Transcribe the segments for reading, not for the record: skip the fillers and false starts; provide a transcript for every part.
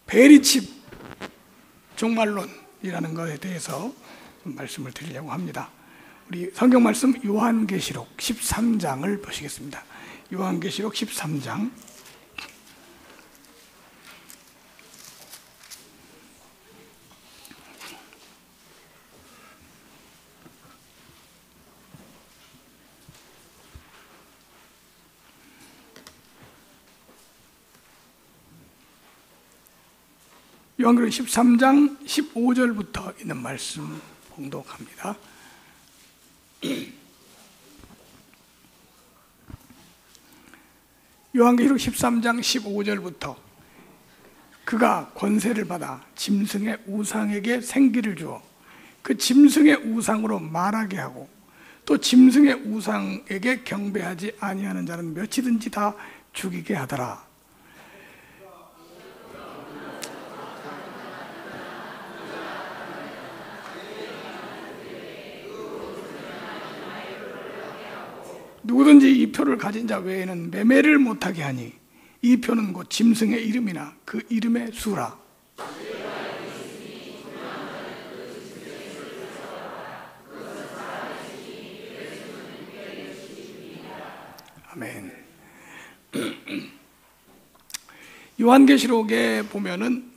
베리칩 종말론이라는 것에 대해서 좀 말씀을 드리려고 합니다. 우리 성경 말씀 요한계시록 13장을 보시겠습니다. 요한계시록 13장. 요한계시록 13장 15절부터 있는 말씀 봉독합니다. 요한계시록 13장 15절부터 그가 권세를 받아 짐승의 우상에게 생기를 주어 그 짐승의 우상으로 말하게 하고 또 짐승의 우상에게 경배하지 아니하는 자는 몇이든지 다 죽이게 하더라. 누구든지 이 표를 가진 자 외에는 매매를 못하게 하니 이 표는 곧 짐승의 이름이나 그 이름의 수라. 아멘. 요한계시록에 보면은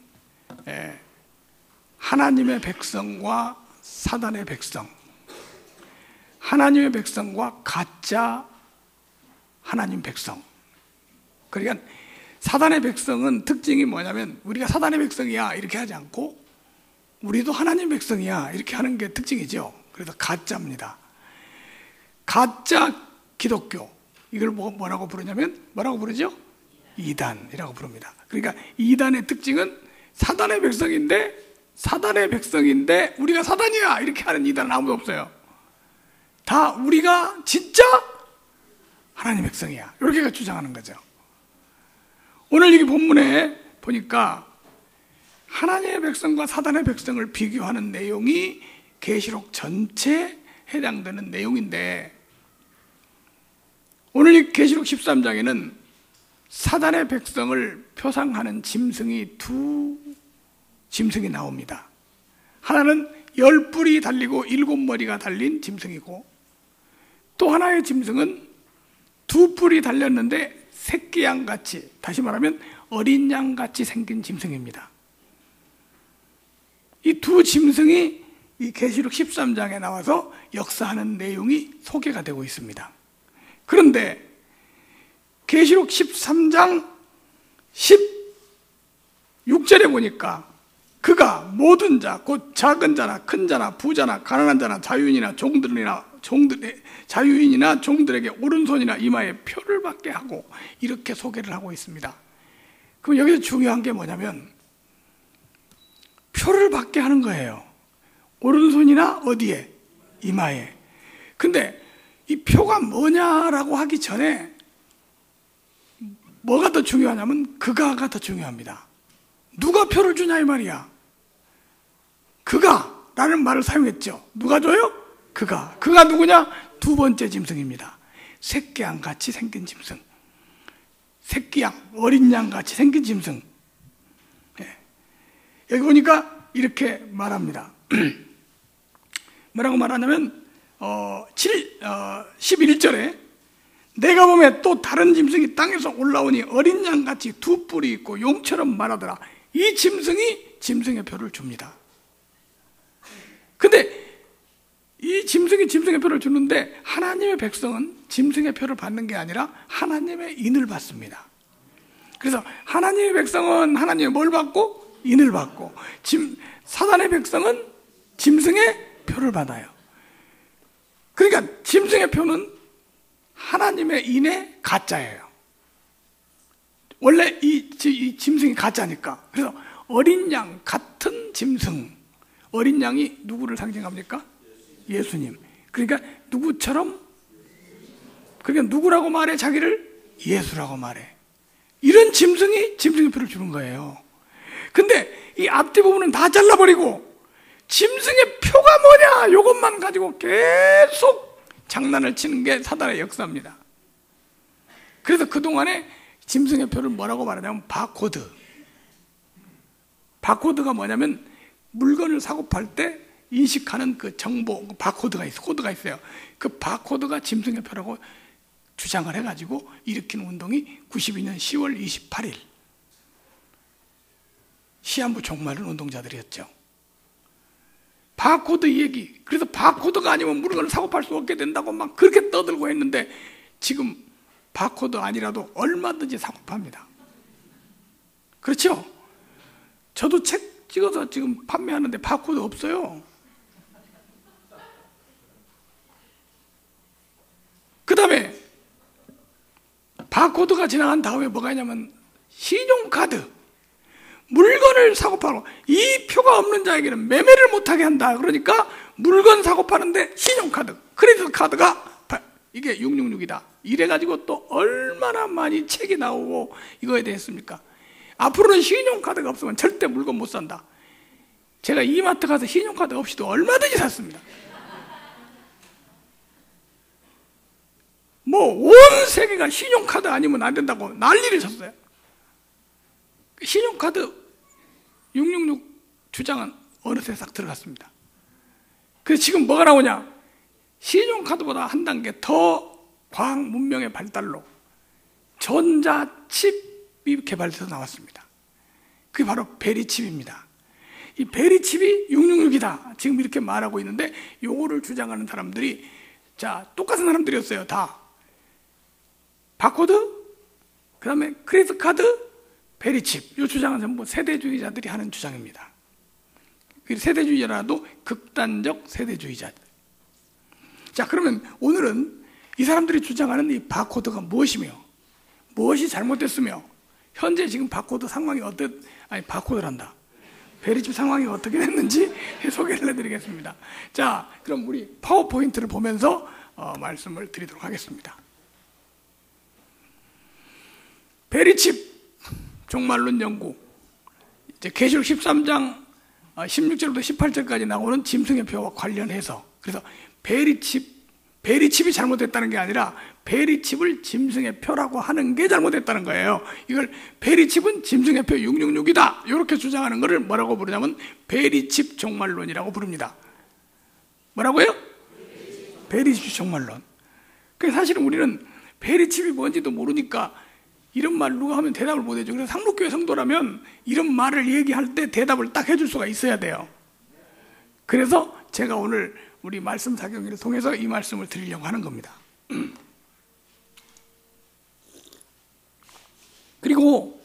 하나님의 백성과 사단의 백성, 하나님의 백성과 가짜 하나님 백성. 그러니까 사단의 백성은 특징이 뭐냐면 우리가 사단의 백성이야 이렇게 하지 않고 우리도 하나님 백성이야 이렇게 하는 게 특징이죠. 그래서 가짜입니다. 가짜 기독교, 이걸 뭐라고 부르냐면 뭐라고 부르죠? 이단이라고 부릅니다. 그러니까 이단의 특징은 사단의 백성인데 우리가 사단이야 이렇게 하는 이단은 아무도 없어요. 다 우리가 진짜 하나님 백성이야 이렇게 주장하는 거죠. 오늘 이 본문에 보니까 하나님의 백성과 사단의 백성을 비교하는 내용이 계시록 전체에 해당되는 내용인데, 오늘 이 계시록 13장에는 사단의 백성을 표상하는 짐승이 두 짐승이 나옵니다. 하나는 10뿔이 달리고 7머리가 달린 짐승이고, 또 하나의 짐승은 2뿔이 달렸는데 새끼 양같이, 다시 말하면 어린 양같이 생긴 짐승입니다. 이 두 짐승이 이 계시록 13장에 나와서 역사하는 내용이 소개가 되고 있습니다. 그런데 계시록 13장 16절에 보니까 그가 모든 자, 곧 작은 자나 큰 자나 부자나 가난한 자나 자유인이나 종들에게 오른손이나 이마에 표를 받게 하고, 이렇게 소개를 하고 있습니다. 그럼 여기서 중요한 게 뭐냐면 표를 받게 하는 거예요. 오른손이나 어디에? 이마에. 근데 이 표가 뭐냐라고 하기 전에 뭐가 더 중요하냐면 그가가 더 중요합니다. 누가 표를 주냐 이 말이야. 그가 라는 말을 사용했죠. 누가 줘요? 그가. 그가 누구냐? 두 번째 짐승입니다. 새끼양 같이 생긴 짐승. 새끼양, 어린 양 같이 생긴 짐승. 여기 보니까 이렇게 말합니다. 뭐라고 말하냐면 11절에 내가 보면 또 다른 짐승이 땅에서 올라오니 어린 양같이 2뿔이 있고 용처럼 말하더라. 이 짐승이 짐승의 표를 줍니다. 근데 이 짐승이 짐승의 표를 주는데 하나님의 백성은 짐승의 표를 받는 게 아니라 하나님의 인을 받습니다. 그래서 하나님의 백성은 하나님의 뭘 받고? 인을 받고, 사단의 백성은 짐승의 표를 받아요. 그러니까 짐승의 표는 하나님의 인의 가짜예요. 원래 이 짐승이 가짜니까. 그래서 어린 양 같은 짐승, 어린 양이 누구를 상징합니까? 예수님. 그러니까 누구처럼? 그러니까 누구라고 말해? 자기를 예수라고 말해. 이런 짐승이 짐승의 표를 주는 거예요. 근데 이 앞뒤 부분은 다 잘라버리고 짐승의 표가 뭐냐 이것만 가지고 계속 장난을 치는 게 사단의 역사입니다. 그래서 그동안에 짐승의 표를 뭐라고 말하냐면 바코드. 바코드가 뭐냐면 물건을 사고 팔 때 인식하는 그 정보, 바코드가 있어, 코드가 있어요. 그 바코드가 짐승의 표라고 주장을 해가지고 일으킨 운동이 92년 10월 28일 시한부 종말론 운동자들이었죠. 바코드 얘기. 그래서 바코드가 아니면 물건을 사고 팔 수 없게 된다고 막 그렇게 떠들고 했는데 지금 바코드 아니라도 얼마든지 사고 팝니다. 그렇죠? 저도 책 찍어서 지금 판매하는데 바코드 없어요. 그 다음에 바코드가 지나간 다음에 뭐가 있냐면 신용카드. 물건을 사고 팔고 이 표가 없는 자에게는 매매를 못하게 한다. 그러니까 물건 사고 파는데 신용카드, 크레디트 카드가 이게 666이다. 이래가지고 또 얼마나 많이 책이 나오고 이거에 대했습니까? 앞으로는 신용카드가 없으면 절대 물건 못 산다. 제가 이마트 가서 신용카드 없이도 얼마든지 샀습니다. 뭐 온 세계가 신용카드 아니면 안 된다고 난리를 쳤어요. 신용카드 666 주장은 어느새 싹 들어갔습니다. 그래서 지금 뭐가 나오냐? 신용카드보다 한 단계 더 과학 문명의 발달로 전자칩이 개발돼서 나왔습니다. 그게 바로 베리칩입니다. 이 베리칩이 666이다. 지금 이렇게 말하고 있는데 요거를 주장하는 사람들이 똑같은 사람들이었어요. 다 바코드, 그 다음에 크레디트 카드, 베리칩. 이 주장은 전부 세대주의자들이 하는 주장입니다. 세대주의자라도 극단적 세대주의자. 자, 그러면 오늘은 이 사람들이 주장하는 이 바코드가 무엇이며 무엇이 잘못됐으며 현재 지금 바코드 상황이 바코드란다. 베리칩 상황이 어떻게 됐는지 소개를 해드리겠습니다. 자, 그럼 우리 파워포인트를 보면서 말씀을 드리도록 하겠습니다. 베리칩 종말론 연구, 이제 계시록 13장 16절부터 18절까지 나오는 짐승의 표와 관련해서, 그래서 베리칩이 잘못됐다는 게 아니라 베리칩을 짐승의 표라고 하는 게 잘못됐다는 거예요. 이걸 베리칩은 짐승의 표 666이다 이렇게 주장하는 것을 뭐라고 부르냐면 베리칩 종말론이라고 부릅니다. 뭐라고요? 베리칩 종말론. 그래서 사실은 우리는 베리칩이 뭔지도 모르니까 이런 말 누가 하면 대답을 못 해줘. 그래서 상록교회 성도라면 이런 말을 얘기할 때 대답을 딱 해줄 수가 있어야 돼요. 그래서 제가 오늘 우리 말씀 사경위를 통해서 이 말씀을 드리려고 하는 겁니다. 그리고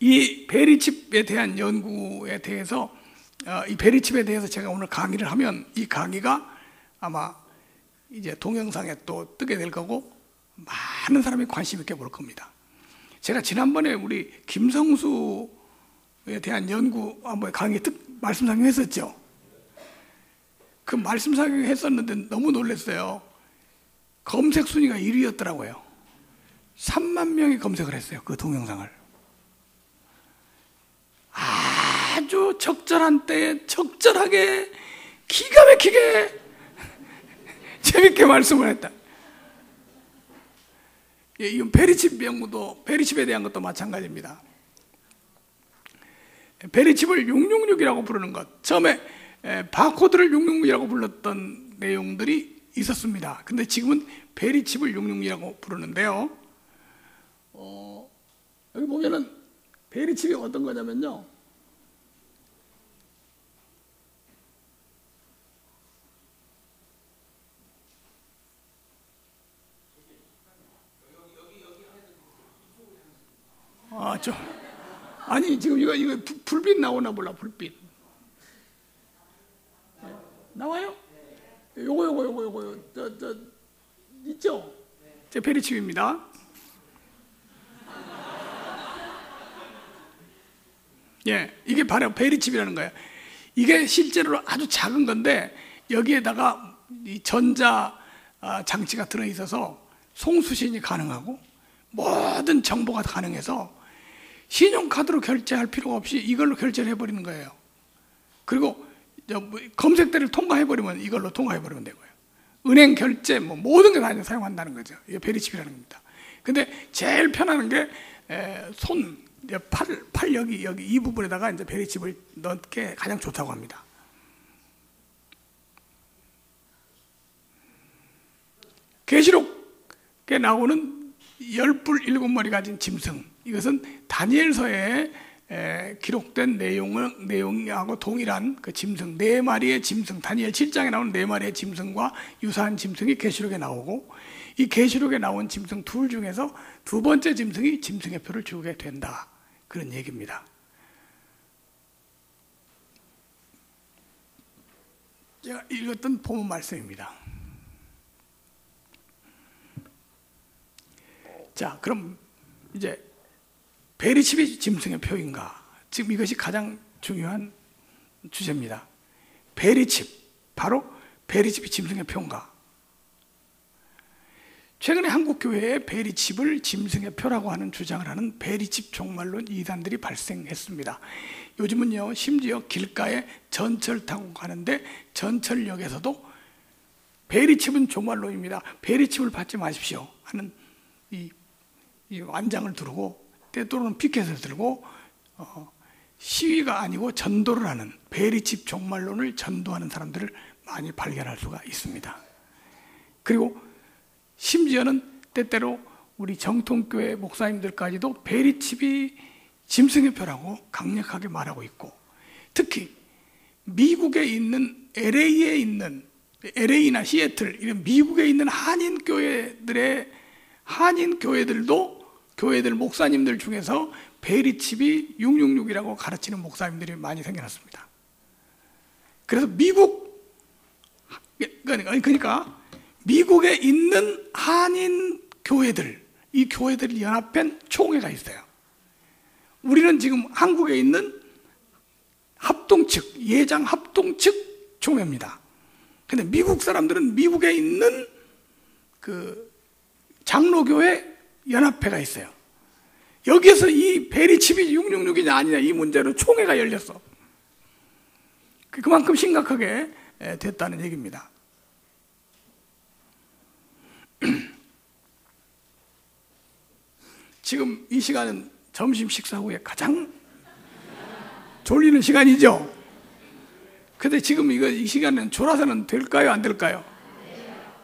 이 베리칩에 대한 연구에 대해서 이 베리칩에 대해서 제가 오늘 강의를 하면 이 강의가 아마 이제 동영상에 또 뜨게 될 거고 많은 사람이 관심 있게 볼 겁니다. 제가 지난번에 우리 김성수에 대한 연구 한번 강의 말씀 상영했었죠. 그 말씀 상영했었는데 너무 놀랐어요. 검색 순위가 1위였더라고요. 3만 명이 검색을 했어요. 그 동영상을. 아주 적절한 때에 적절하게 기가 막히게 재밌게 말씀을 했다. 이건 베리칩 연구도, 베리칩에 대한 것도 마찬가지입니다. 베리칩을 666이라고 부르는 것, 처음에 바코드를 666이라고 불렀던 내용들이 있었습니다. 근데 지금은 베리칩을 666이라고 부르는데요. 여기 보면은 베리칩이 어떤 거냐면요, 아니 지금 이거 불빛 나오나 몰라. 불빛 나와요? 요거 저 있죠? 제 베리칩입니다. 예, 이게 바로 베리칩이라는 거예요. 이게 실제로 아주 작은 건데 여기에다가 이 전자 장치가 들어 있어서 송수신이 가능하고 모든 정보가 가능해서 신용카드로 결제할 필요가 없이 이걸로 결제를 해버리는 거예요. 그리고 검색대를 통과해버리면 이걸로 통과해버리면 되고요. 은행 결제 모든 게 다 사용한다는 거죠. 이게 베리칩이라는 겁니다. 근데 제일 편한 게 이제 팔 여기 이 부분에다가 이제 베리칩을 넣게 가장 좋다고 합니다. 계시록에 나오는 10뿔 7머리 가진 짐승, 이것은 다니엘서에 기록된 내용하고 동일한 그 짐승, 4마리의 짐승, 다니엘 7장에 나오는 4마리의 짐승과 유사한 짐승이 계시록에 나오고, 이 계시록에 나온 짐승 둘 중에서 두 번째 짐승이 짐승의 표를 주게 된다, 그런 얘기입니다. 제가 읽었던 본문 말씀입니다. 자, 그럼 이제 베리칩이 짐승의 표인가? 지금 이것이 가장 중요한 주제입니다. 베리칩, 바로 베리칩이 짐승의 표인가? 최근에 한국 교회에 베리칩을 짐승의 표라고 하는 주장을 하는 베리칩 종말론 이단들이 발생했습니다. 요즘은요, 심지어 길가에 전철 타고 가는데 전철역에서도 베리칩은 종말론입니다, 베리칩을 받지 마십시오 하는 이 완장을 두르고, 때때로는 피켓을 들고 시위가 아니고 전도를 하는, 베리칩 종말론을 전도하는 사람들을 많이 발견할 수가 있습니다. 그리고 심지어는 때때로 우리 정통교회 목사님들까지도 베리칩이 짐승의 표라고 강력하게 말하고 있고, 특히 미국에 있는 LA에 있는, LA나 시애틀 이런 미국에 있는 한인 교회들도, 교회들 목사님들 중에서 베리칩이 666이라고 가르치는 목사님들이 많이 생겨났습니다. 그래서 그러니까 미국에 있는 한인 교회들, 이 교회들이 연합한 총회가 있어요. 우리는 지금 한국에 있는 합동측, 예장 합동측 총회입니다. 근데 미국 사람들은 미국에 있는 그 장로교회 연합회가 있어요. 여기에서 이 베리칩이 666이냐 아니냐 이 문제로 총회가 열렸어. 그만큼 심각하게 됐다는 얘기입니다. 지금 이 시간은 점심 식사 후에 가장 졸리는 시간이죠. 근데 지금 이 시간은 졸아서는 될까요, 안 될까요?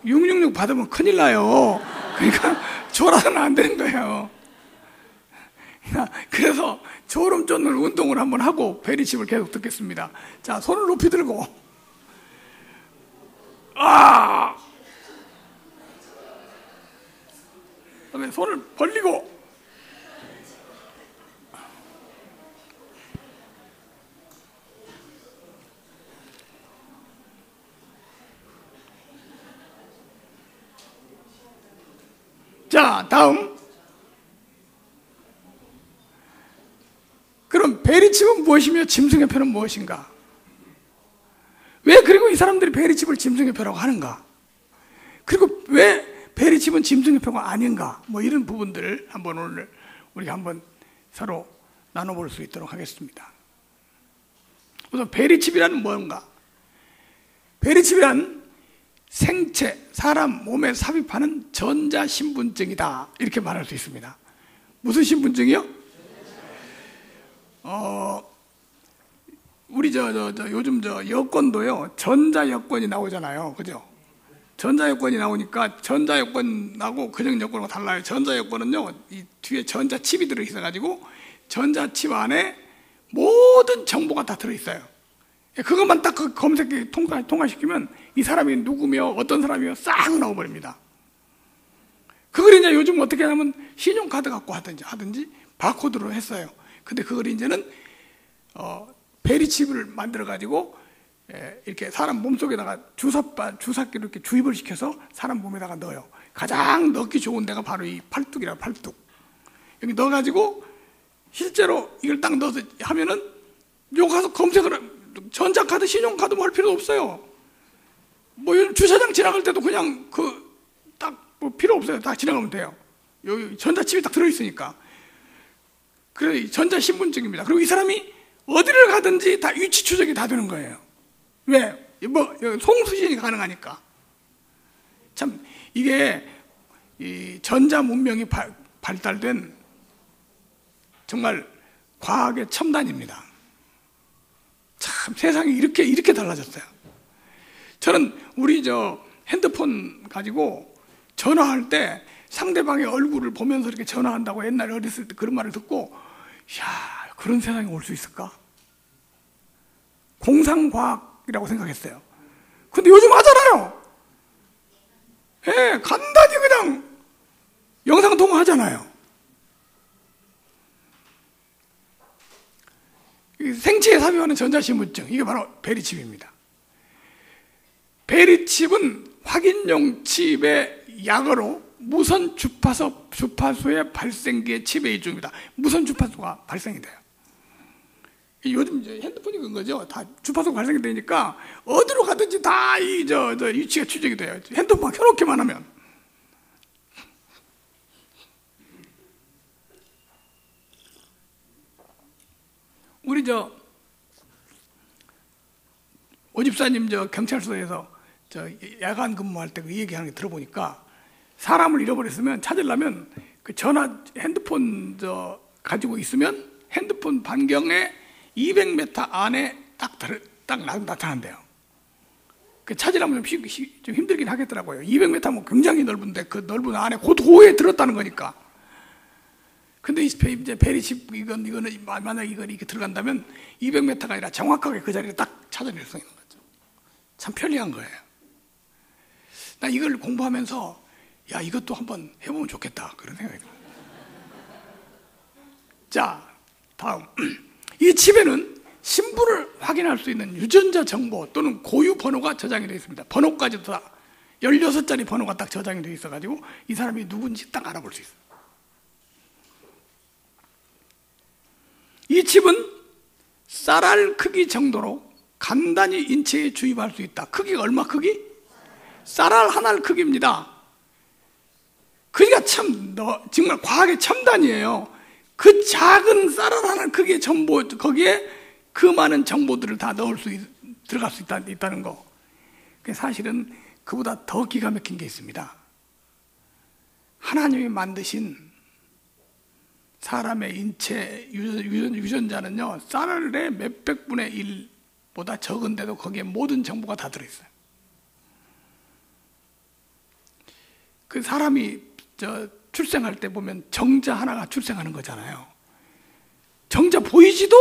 666 받으면 큰일 나요. 그러니까 졸아서는 안 되는 거예요. 그래서 졸음 쫓는 운동을 한번 하고 베리칩을 계속 듣겠습니다. 자, 손을 높이 들고, 그다음에 손을 벌리고, 자, 다음. 그럼 베리칩은 무엇이며 짐승의 표는 무엇인가? 왜 그리고 이 사람들이 베리칩을 짐승의 표라고 하는가? 그리고 왜 베리칩은 짐승의 표가 아닌가? 뭐 이런 부분들을 한번 오늘 우리가 한번 서로 나눠볼 수 있도록 하겠습니다. 우선 베리칩이란 뭔가? 베리칩이란 생체, 사람 몸에 삽입하는 전자신분증이다, 이렇게 말할 수 있습니다. 무슨 신분증이요? 우리 요즘 여권도요, 전자여권이 나오잖아요, 그죠? 전자여권이 나오니까 전자여권하고 그정여권하고 달라요. 전자여권은요, 이 뒤에 전자칩이 들어있어가지고 전자칩 안에 모든 정보가 다 들어있어요. 그것만 딱 그 검색기 통과시키면 이 사람이 누구며 어떤 사람이며 싹 나와버립니다. 그걸 이제 요즘 어떻게 하냐면 신용카드 갖고 하든지 바코드로 했어요. 근데 그걸 이제는 베리칩을 만들어 가지고 이렇게 사람 몸속에다가 주사기로 이렇게 주입을 시켜서 사람 몸에다가 넣어요. 가장 넣기 좋은 데가 바로 이 팔뚝이라, 팔뚝. 여기 넣어가지고 실제로 이걸 딱 넣어서 하면은 요 가서 검색을, 전자카드, 신용카드 뭐 할 필요 없어요. 뭐 요즘 주차장 지나갈 때도 그냥 뭐 필요 없어요. 다 지나가면 돼요. 여기 전자칩이 딱 들어있으니까. 그래, 전자신분증입니다. 그리고 이 사람이 어디를 가든지 다 위치 추적이 다 되는 거예요. 왜? 뭐 송수신이 가능하니까. 참 이게 이 전자 문명이 발달된 정말 과학의 첨단입니다. 참 세상이 이렇게 달라졌어요. 저는 우리 핸드폰 가지고 전화할 때 상대방의 얼굴을 보면서 이렇게 전화한다고 옛날에 어렸을 때 그런 말을 듣고, 이야, 그런 세상이 올 수 있을까? 공상과학이라고 생각했어요. 근데 요즘 하잖아요. 예, 간단히 그냥 영상통화 하잖아요. 생체에 삽입하는 전자신분증, 이게 바로 베리칩입니다. 베리칩은 확인용 칩의 약으로 무선 주파수의 발생기의 칩의 일종입니다. 무선 주파수가 발생이 돼요. 요즘 이제 핸드폰이 그런 거죠. 다 주파수가 발생이 되니까 어디로 가든지 다 위치가 추적이 돼요. 핸드폰 켜놓기만 하면. 우리 오집사님 경찰서에서 야간 근무할 때 그 얘기하는 게 들어보니까, 사람을 잃어버렸으면 찾으려면 그 핸드폰 가지고 있으면 핸드폰 반경에 200m 안에 딱 나타난대요. 그 찾으려면 좀 힘들긴 하겠더라고요. 200m면 굉장히 넓은데 그 넓은 안에 고에 들었다는 거니까. 근데 이제 베리칩 이거는 만약 이걸 이렇게 들어간다면 200m가 아니라 정확하게 그 자리를 딱 찾아낼 수 있는 거죠. 참 편리한 거예요. 나 이걸 공부하면서, 야, 이것도 한번 해보면 좋겠다, 그런 생각이 들어요. 자, 다음. 이 칩에는 신분을 확인할 수 있는 유전자 정보 또는 고유 번호가 저장이 되어 있습니다. 번호까지도 다 16자리 번호가 딱 저장이 되어 있어가지고 이 사람이 누군지 딱 알아볼 수 있어요. 이 칩은 쌀알 크기 정도로 간단히 인체에 주입할 수 있다. 크기가 얼마 크기? 쌀알 한 알 크기입니다. 그러니까 정말 과학의 첨단이에요. 그 작은 쌀알 한 알 크기의 정보, 거기에 그 많은 정보들을 다 들어갈 수 있다는 거. 사실은 그보다 더 기가 막힌 게 있습니다. 하나님이 만드신 사람의 인체 유전자는요, 쌀알의 몇백 분의 1보다 적은데도 거기에 모든 정보가 다 들어있어요. 그 사람이 출생할 때 보면 정자 하나가 출생하는 거잖아요. 정자 보이지도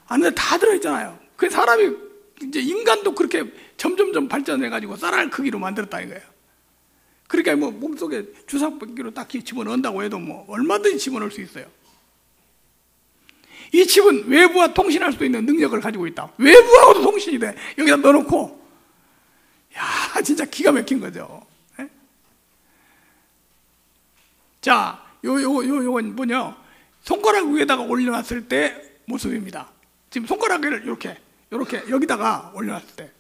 않는데 다 들어있잖아요. 그 사람이 이제 인간도 그렇게 점점점 발전해가지고 쌀알 크기로 만들었다는 거예요. 그러니까 몸속에 주사기로 딱 집어넣는다고 해도 얼마든지 집어넣을 수 있어요. 이 칩은 외부와 통신할 수 있는 능력을 가지고 있다. 외부하고도 통신이 돼. 여기다 넣어놓고, 야, 진짜 기가 막힌 거죠. 네? 자, 요건 뭐냐? 손가락 위에다가 올려놨을 때 모습입니다. 지금 손가락을 이렇게 여기다가 올려놨을 때.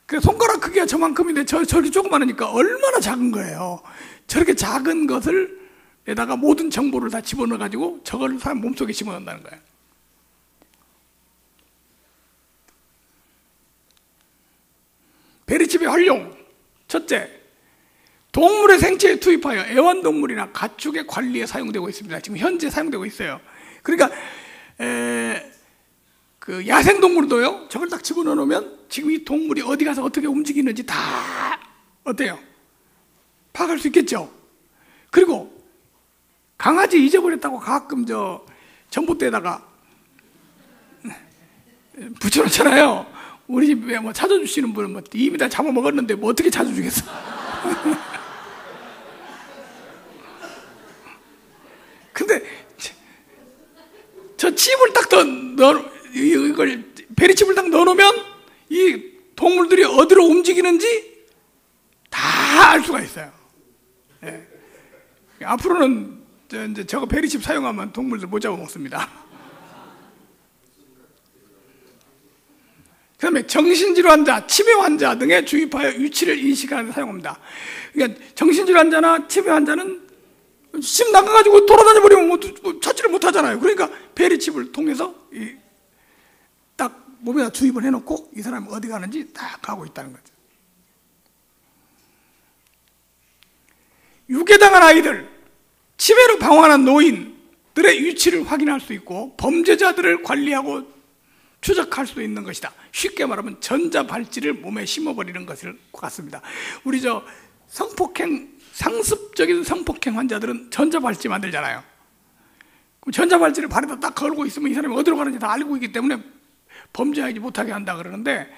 그 손가락 크기가 저만큼인데 저렇게 조그마하니까 얼마나 작은 거예요. 저렇게 작은 것을 에다가 모든 정보를 다 집어넣어가지고 저걸 사람 몸속에 집어넣는다는 거예요. 베리칩의 활용. 첫째, 동물의 생체에 투입하여 애완동물이나 가축의 관리에 사용되고 있습니다. 지금 현재 사용되고 있어요. 그러니까 그 야생동물도요, 저걸 딱 집어넣어 놓으면 지금 이 동물이 어디 가서 어떻게 움직이는지 다 어때요? 파악할 수 있겠죠? 그리고 강아지 잊어버렸다고 가끔 전봇대에다가 붙여놓잖아요. 우리 집에 찾아주시는 분은 이미 다 잡아먹었는데 어떻게 찾아주겠어? 근데 저 칩을 딱 이걸 베리칩을 딱 넣어놓으면 이 동물들이 어디로 움직이는지 다 알 수가 있어요. 예. 앞으로는 이제 저거 베리칩 사용하면 동물들 못 잡아먹습니다. 그 다음에 정신질환 환자, 치매 환자 등에 주입하여 위치를 인식하는 데 사용합니다. 그러니까 정신질환 환자나 치매 환자는 집 나가가지고 돌아다녀 버리면 찾지를 못하잖아요. 그러니까 베리칩을 통해서 딱 몸에다 주입을 해놓고 이 사람이 어디 가는지 딱 가고 있다는 거죠. 유괴당한 아이들, 치매로 방황하는 노인, 위치를 확인할 수 있고 범죄자들을 관리하고 추적할 수 있는 것이다. 쉽게 말하면 전자발찌를 몸에 심어버리는 것을 같습니다. 우리 상습적인 성폭행 환자들은 전자발찌 만들잖아요. 그럼 전자발찌를 발에다 딱 걸고 있으면 이 사람이 어디로 가는지 다 알고 있기 때문에 범죄하지 못하게 한다 그러는데,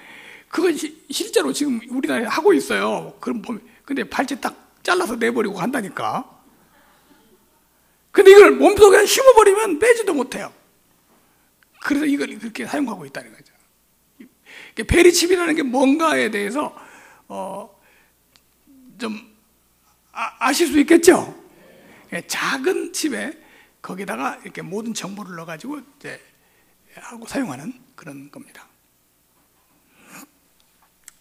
그건 실제로 지금 우리나라에 하고 있어요. 근데 발찌 딱 잘라서 내버리고 간다니까. 근데 이걸 몸속에 심어버리면 빼지도 못해요. 그래서 이걸 그렇게 사용하고 있다는 거죠. 베리칩이라는 게 뭔가에 대해서 좀 아실 수 있겠죠? 작은 칩에 거기다가 이렇게 모든 정보를 넣어가지고 이제 하고 사용하는 그런 겁니다.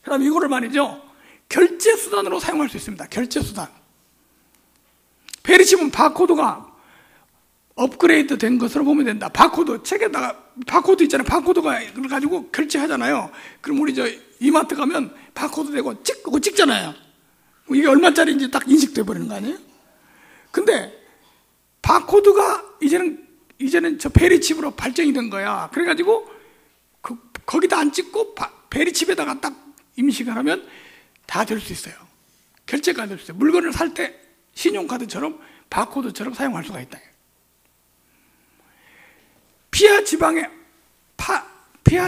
그다음 이거를 말이죠, 결제 수단으로 사용할 수 있습니다. 결제 수단. 베리칩은 바코드가 업그레이드 된 것으로 보면 된다. 바코드, 책에다가 바코드 있잖아요. 바코드가 그걸 가지고 결제하잖아요. 그럼 우리 이마트 가면 바코드 대고 찍잖아요. 이게 얼마짜리인지 딱 인식돼 버리는 거 아니에요? 근데 바코드가 이제는 저 베리칩으로 발전이 된 거야. 그래가지고 거기다 안 찍고 베리칩에다가 딱 임식을 하면 다 될 수 있어요. 결제가 될 수 있어요. 물건을 살 때 신용카드처럼 바코드처럼 사용할 수가 있다. 피하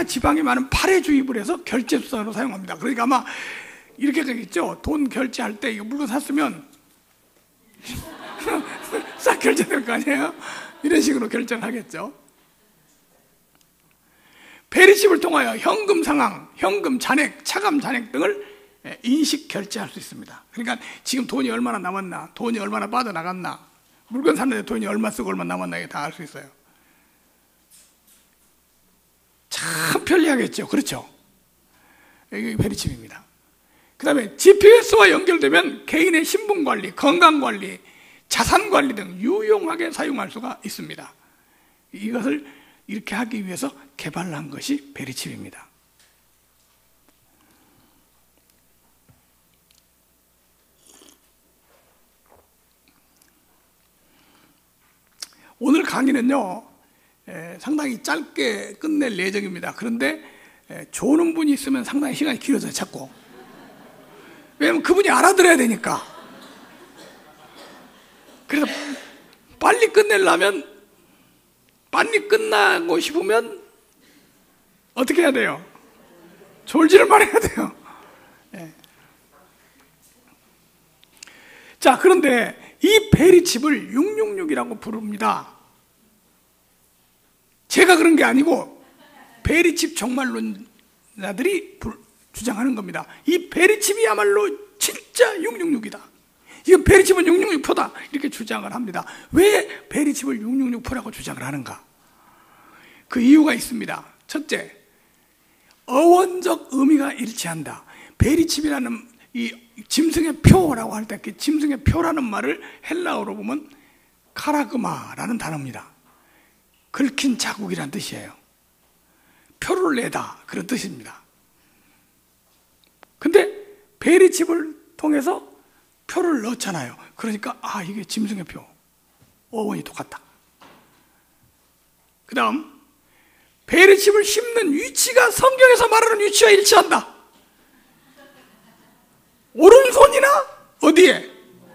지방에 많은 팔에 주입을 해서 결제 수단으로 사용합니다. 그러니까 아마 이렇게 되겠죠. 돈 결제할 때 이거 물건 샀으면 싹 결제될 거 아니에요? 이런 식으로 결제를 하겠죠. 베리칩을 통하여 현금 상황, 현금 잔액, 차감 잔액 등을 인식 결제할 수 있습니다. 그러니까 지금 돈이 얼마나 남았나, 돈이 얼마나 빠져나갔나, 물건 샀는데 돈이 얼마 쓰고 얼마 남았나, 이게 다 알 수 있어요. 참 편리하겠죠. 그렇죠? 이게 베리칩입니다. 그 다음에 GPS와 연결되면 개인의 신분관리, 건강관리, 자산관리 등 유용하게 사용할 수가 있습니다. 이것을 이렇게 하기 위해서 개발한 것이 베리칩입니다. 오늘 강의는요, 상당히 짧게 끝낼 예정입니다. 그런데 조는 분이 있으면 상당히 시간이 길어져요, 자꾸. 왜냐면 그분이 알아들어야 되니까. 그래서 빨리 끝내려면, 빨리 끝나고 싶으면 어떻게 해야 돼요? 졸지를 말해야 돼요. 자, 그런데 이 베리칩을 666이라고 부릅니다. 제가 그런 게 아니고 베리칩 종말론자들이 주장하는 겁니다. 이 베리칩이야말로 진짜 666이다. 이건 베리칩은 666표다. 이렇게 주장을 합니다. 왜 베리칩을 666표라고 주장을 하는가? 그 이유가 있습니다. 첫째, 어원적 의미가 일치한다. 베리칩이라는 이 짐승의 표라고 할 때 그 짐승의 표라는 말을 헬라어로 보면 카라그마라는 단어입니다. 긁힌 자국이란 뜻이에요. 표를 내다, 그런 뜻입니다. 근데 베리칩을 통해서 표를 넣잖아요. 그러니까 이게 짐승의 표, 어원이 똑같다. 그 다음, 베리칩을 심는 위치가 성경에서 말하는 위치와 일치한다. 오른손이나 어디에?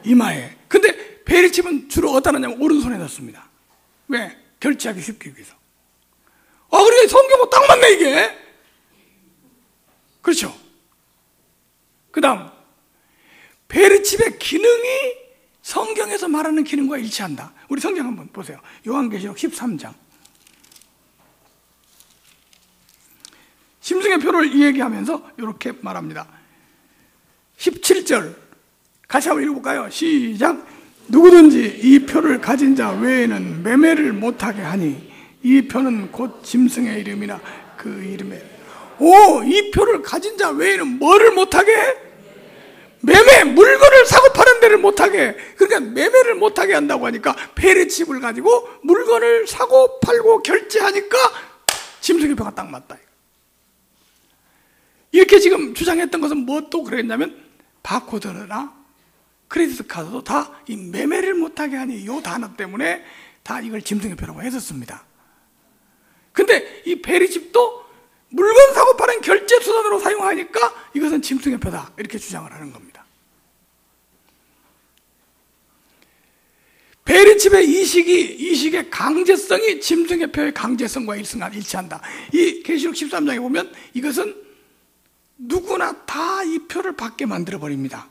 이마에. 근데 베리칩은 주로 어디다 넣냐면 오른손에 넣습니다. 왜? 결제하기 쉽게 위해서. 그러니까 성경과 딱 맞네, 이게. 그렇죠? 그 다음, 베리칩의 기능이 성경에서 말하는 기능과 일치한다. 우리 성경 한번 보세요. 요한계시록 13장. 짐승의 표를 이야기하면서 이렇게 말합니다. 17절 같이 한번 읽어볼까요? 시작. 누구든지 이 표를 가진 자 외에는 매매를 못하게 하니 이 표는 곧 짐승의 이름이나 그 이름에. 이 표를 가진 자 외에는 뭐를 못하게 해? 매매, 물건을 사고 파는 데를 못하게. 그러니까 매매를 못하게 한다고 하니까 베리칩을 가지고 물건을 사고 팔고 결제하니까 짐승의 표가 딱 맞다. 이렇게 지금 주장했던 것은 뭐 또 그랬냐면 바코드나 크레디트 카드도 다 이 매매를 못하게 하니 이 단어 때문에 다 이걸 짐승의표라고 했었습니다. 근데 이 베리칩도 물건 사고 파는 결제 수단으로 사용하니까 이것은 짐승의표다 이렇게 주장을 하는 겁니다. 베리칩의 이식의 강제성이 짐승의표의 강제성과 일치한다. 이 계시록 13장에 보면 이것은 누구나 다 이 표를 받게 만들어 버립니다.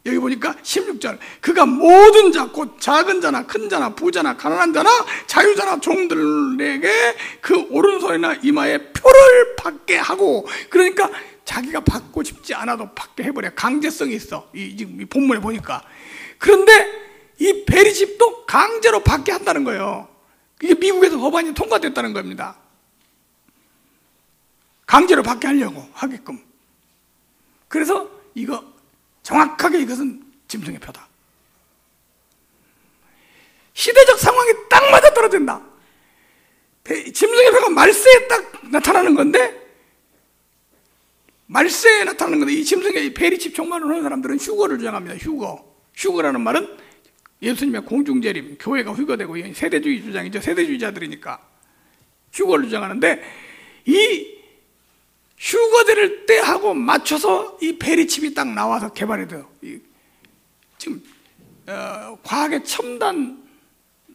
여기 보니까 16절, 그가 모든 자, 곧 작은 자나 큰 자나 부자나 가난한 자나 자유자나 종들에게 그 오른손이나 이마에 표를 받게 하고, 그러니까 자기가 받고 싶지 않아도 받게 해버려. 강제성이 있어. 지금 이 본문에 보니까. 그런데 이 베리칩도 강제로 받게 한다는 거예요. 이게 미국에서 법안이 통과됐다는 겁니다. 강제로 받게 하려고 하게끔. 그래서 이거 정확하게 이것은 짐승의 표다. 시대적 상황이 딱 맞아 떨어진다. 짐승의 표가 말세에 딱 나타나는 건데, 말세에 나타나는 건데, 이 짐승의 베리칩 종말을 하는 사람들은 휴거를 주장합니다. 휴거라는 말은 예수님의 공중재림, 교회가 휴거되고, 세대주의 주장이죠. 세대주의자들이니까 휴거를 주장하는데, 이 휴거될 때하고 맞춰서 이 베리칩이 딱 나와서 개발이 돼요. 지금 과학의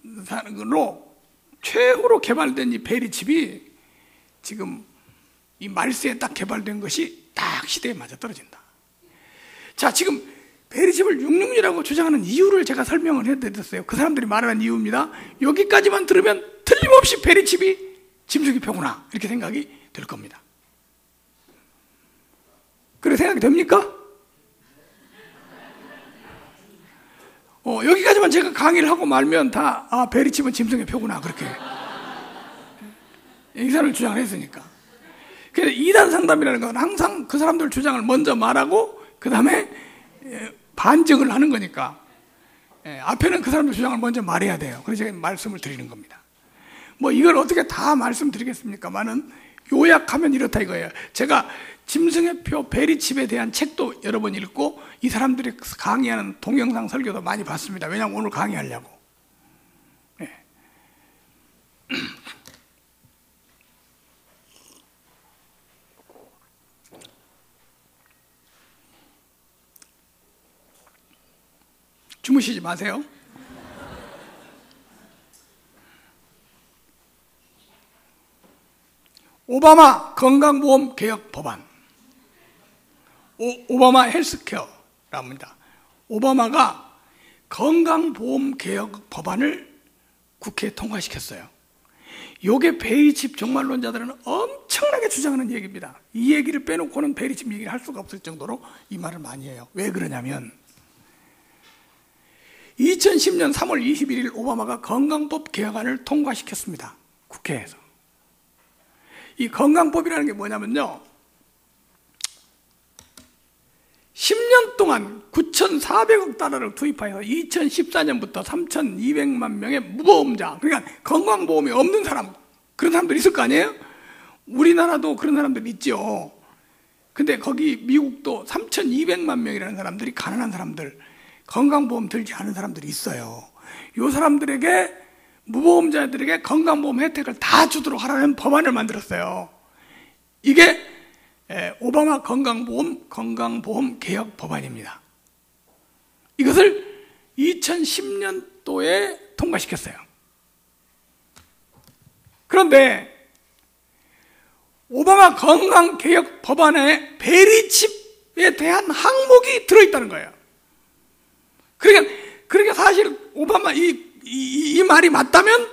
첨단으로 최고로 개발된 이 베리칩이 지금 이 말세에 딱 개발된 것이 딱 시대에 맞아 떨어진다. 자, 지금 베리칩을 666이라고 주장하는 이유를 제가 설명을 해드렸어요. 그 사람들이 말하는 이유입니다. 여기까지만 들으면 틀림없이 베리칩이 짐승의 표구나 이렇게 생각이 들 겁니다. 그렇게 생각이 됩니까? 여기까지만 제가 강의를 하고 말면 다 베리칩은 짐승의 표구나 그렇게 이 사람을 주장을 했으니까. 그래서 이단 상담이라는 건 항상 그 사람들 주장을 먼저 말하고 그 다음에 반증을 하는 거니까 앞에는 그 사람들 주장을 먼저 말해야 돼요. 그래서 제가 말씀을 드리는 겁니다. 뭐 이걸 어떻게 다 말씀드리겠습니까만은 요약하면 이렇다 이거예요. 제가 짐승의 표 베리칩에 대한 책도 여러 번 읽고 이 사람들이 강의하는 동영상 설교도 많이 봤습니다. 왜냐하면 오늘 강의하려고. 네. 주무시지 마세요. 오바마 건강보험 개혁 법안, 오바마 헬스케어랍니다. 오바마가 건강보험 개혁 법안을 국회에 통과시켰어요. 이게 베리칩 종말론자들은 엄청나게 주장하는 얘기입니다. 이 얘기를 빼놓고는 베리칩 얘기를 할 수가 없을 정도로 이 말을 많이 해요. 왜 그러냐면 2010년 3월 21일 오바마가 건강법 개혁안을 통과시켰습니다. 국회에서. 이 건강법이라는 게 뭐냐면요, 10년 동안 9,400억 달러를 투입하여서 2014년부터 3,200만 명의 무보험자, 그러니까 건강보험이 없는 사람, 그런 사람들 있을 거 아니에요? 우리나라도 그런 사람들 있죠. 근데 거기 미국도 3,200만 명이라는 사람들이 가난한 사람들, 건강보험 들지 않은 사람들이 있어요. 이 사람들에게, 무보험자들에게 건강보험 혜택을 다 주도록 하라는 법안을 만들었어요. 이게 오바마 건강보험 개혁 법안입니다. 이것을 2010년도에 통과시켰어요. 그런데 오바마 건강개혁 법안에 베리칩에 대한 항목이 들어있다는 거예요. 그러니까 사실 오바마 이 말이 맞다면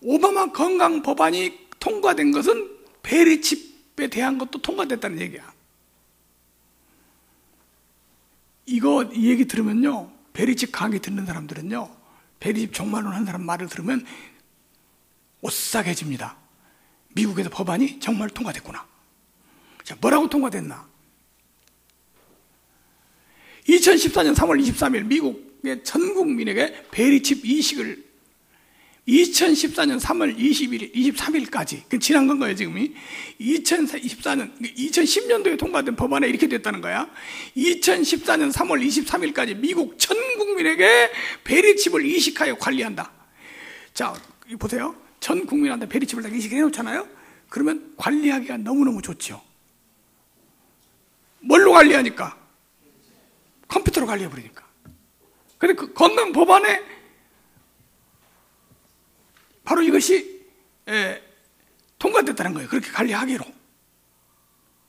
오바마 건강 법안이 통과된 것은 베리칩에 대한 것도 통과됐다는 얘기야. 이 얘기 들으면요, 베리칩 강의 듣는 사람들은요, 베리칩 종말론 한 사람 말을 들으면 오싹해집니다. 미국에서 법안이 정말 통과됐구나. 자, 뭐라고 통과됐나? 2014년 3월 23일 미국의 전 국민에게 베리칩 이식을 2014년 3월 23일까지, 그 지난 건 거예요, 지금이. 2014년, 2010년도에 통과된 법안에 이렇게 됐다는 거야. 2014년 3월 23일까지 미국 전 국민에게 베리칩을 이식하여 관리한다. 자, 보세요. 전 국민한테 베리칩을 다 이식해 놓잖아요. 그러면 관리하기가 너무너무 좋죠. 뭘로 관리하니까? 컴퓨터로 관리해버리니까. 근데 그 건강 법안에 바로 이것이 통과됐다는 거예요. 그렇게 관리하기로.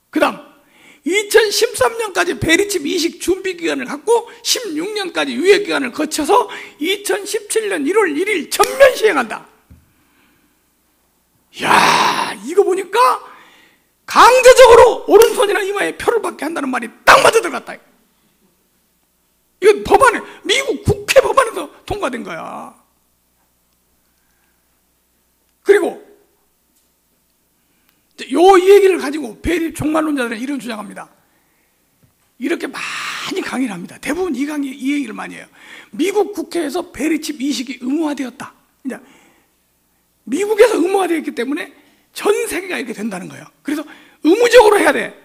그 다음 2013년까지 베리칩 이식 준비기간을 갖고 16년까지 유예기간을 거쳐서 2017년 1월 1일 전면 시행한다. 이야, 이거 보니까 강제적으로 오른손이나 이마에 표를 받게 한다는 말이 딱 맞아 들어갔다. 이건 법안에, 미국 국회 법안에서 통과된 거야. 그리고 요 얘기를 가지고 베리칩 종말론자들은 이런 주장합니다. 이렇게 많이 강의를 합니다. 대부분 이 얘기를 많이 해요. 미국 국회에서 베리칩 이식이 의무화되었다. 이제 미국에서 의무화되었기 때문에 전 세계가 이렇게 된다는 거예요. 그래서 의무적으로 해야 돼.